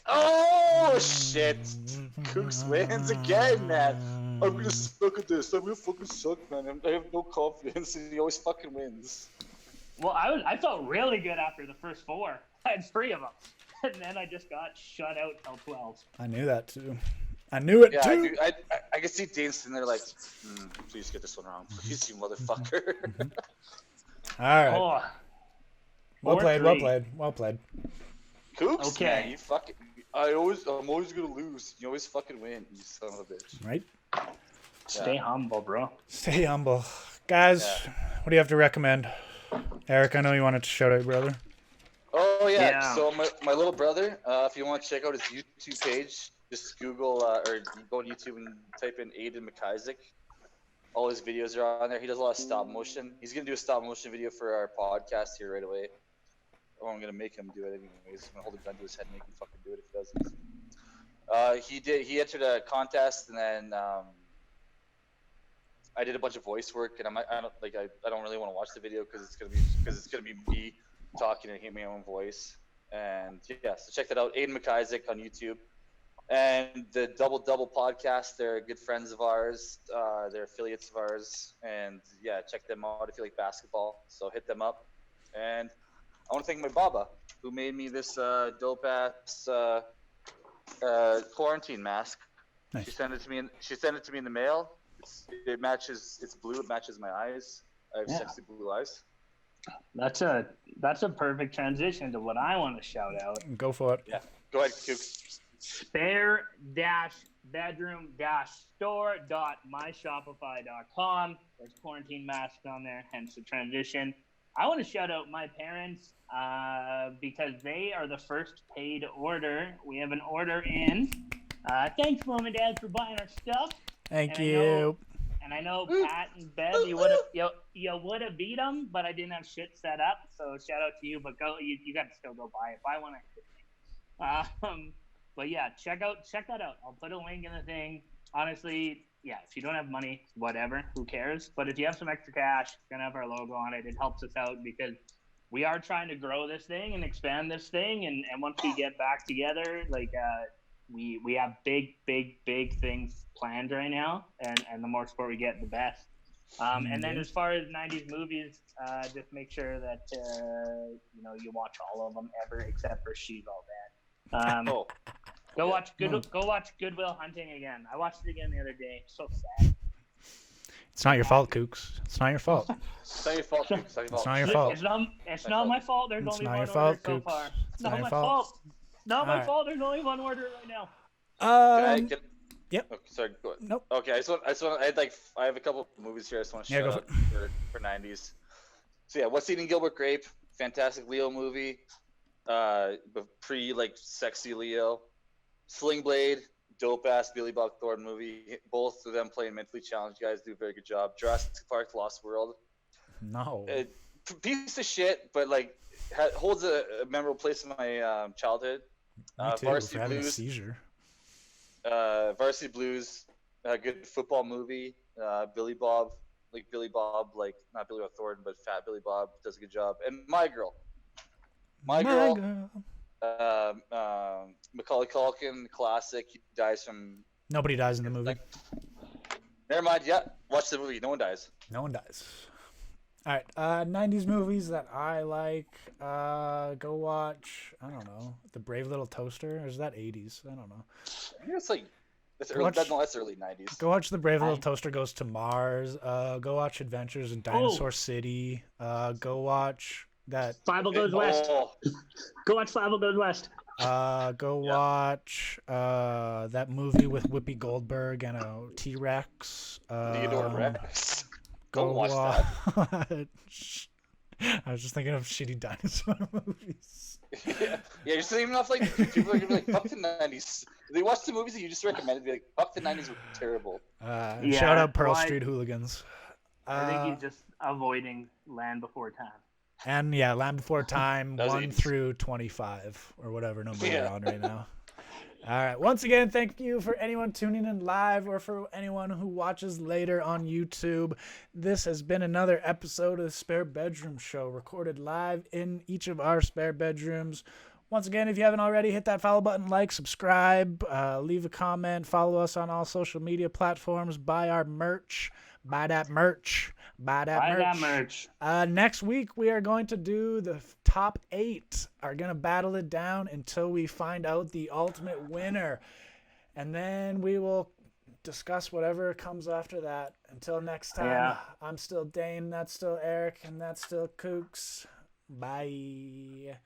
Oh shit! Kooks wins again, man. I'm gonna suck at this. I'm gonna fucking suck, man. I have no confidence, and he always fucking wins. Well, I felt really good after the first 4. I had 3 of them, and then I just got shut out till 12. I knew that too. I knew it too. I could see Dane sitting there like, please get this one wrong, please, you motherfucker. All right. Oh, Well played. 4-3. Well played. Kooks, Okay. man, you fucking. I'm always gonna lose. You always fucking win, you son of a bitch. Right. Stay humble, bro. Stay humble, guys. Yeah. What do you have to recommend? Eric, I know you wanted to shout out your brother. Oh yeah. Yeah. So my little brother, if you want to check out his YouTube page, just Google or go on YouTube and type in Aiden McIsaac. All his videos are on there. He does a lot of stop motion. He's gonna do a stop motion video for our podcast here right away. Or I'm gonna make him do it anyways. I'm gonna hold a gun to his head and make him fucking do it if he doesn't. He entered a contest and then I did a bunch of voice work and I don't really want to watch the video because it's gonna be me talking and hearing my own voice. And yeah, so check that out. Aiden McIsaac on YouTube. And the Double Double podcast, they're good friends of ours. They're affiliates of ours. And yeah, check them out if you like basketball. So hit them up. And I want to thank my Baba, who made me this dope ass quarantine mask. Nice. She sent it to me in the mail. It matches. It's blue. It matches my eyes. I have sexy blue eyes. That's a perfect transition to what I want to shout out. Go for it. Yeah. Go ahead, Kooks. spare-bedroom-store.myshopify.com. There's quarantine masks on there, hence the transition. I want to shout out my parents because they are the first paid order. We have an order in. Thanks, Mom and Dad, for buying our stuff. Thank you. I know Pat and Bev, you would have beat them, but I didn't have shit set up. So shout out to you, but you got to still go buy it. Buy one. But yeah, check that out. I'll put a link in the thing. Honestly, yeah, if you don't have money, whatever, who cares? But if you have some extra cash, it's gonna have our logo on it. It helps us out because we are trying to grow this thing and expand this thing. And once we get back together, like we have big things planned right now. And the more support we get, the best. And then as far as 90s movies, just make sure that you watch all of them ever except for She's All That. Go watch Goodwill Hunting again. I watched it again the other day. So sad. It's not your fault, Kooks. It's not your fault. It's not your fault. It's not your fault. It's not my fault. There's only one order so far. It's not my fault. Not my fault. There's only one order right now. Yep. Okay, sorry. Go ahead. Nope. Okay, I have a couple of movies here I just want to shout out for 90s. So yeah, What's Eating Gilbert Grape, fantastic Leo movie. Pre sexy Leo. Sling Blade, dope ass Billy Bob Thornton movie. Both of them playing mentally challenged guys do a very good job. Jurassic Park, Lost World. No. Piece of shit, but holds a memorable place in my childhood. Me too. Varsity Having a Blues. seizure. Varsity Blues, a good football movie. Billy Bob, not Billy Bob Thornton, but Fat Billy Bob does a good job. And My Girl. My Girl. Macaulay Culkin, classic. He dies from. Nobody dies in the movie. Never mind. Yeah, watch the movie. No one dies. No one dies. All right. 90s movies that I like. Go watch. I don't know. The Brave Little Toaster. Or is that 80s? I don't know. I think that's early. That's early 90s. Go watch The Brave Little Toaster Goes to Mars. Go watch Adventures in Dinosaur City. Go watch that. Five Goes West. Go watch Five Goes West. Go watch that movie with Whoopi Goldberg and a T-Rex. Theodore Rex. Go watch that. I was just thinking of shitty dinosaur movies. Yeah, you're saying enough people are gonna be like, fuck the 90s. They watch the movies that you just recommended, be like, fuck the 90s were terrible. Shout out Pearl Street Hooligans. I think he's just avoiding Land Before Time. And yeah, Land Before Time 1 80s. through 25 or whatever number we're on right now. All right. Once again, thank you for anyone tuning in live or for anyone who watches later on YouTube. This has been another episode of the Spare Bedroom Show, recorded live in each of our spare bedrooms. Once again, if you haven't already, hit that follow button, like, subscribe, leave a comment, follow us on all social media platforms, buy our merch, buy that merch. Next week, we are going to do the top 8. Are going to battle it down until we find out the ultimate winner. And then we will discuss whatever comes after that. Until next time, I'm still Dane, that's still Eric, and that's still Kooks. Bye.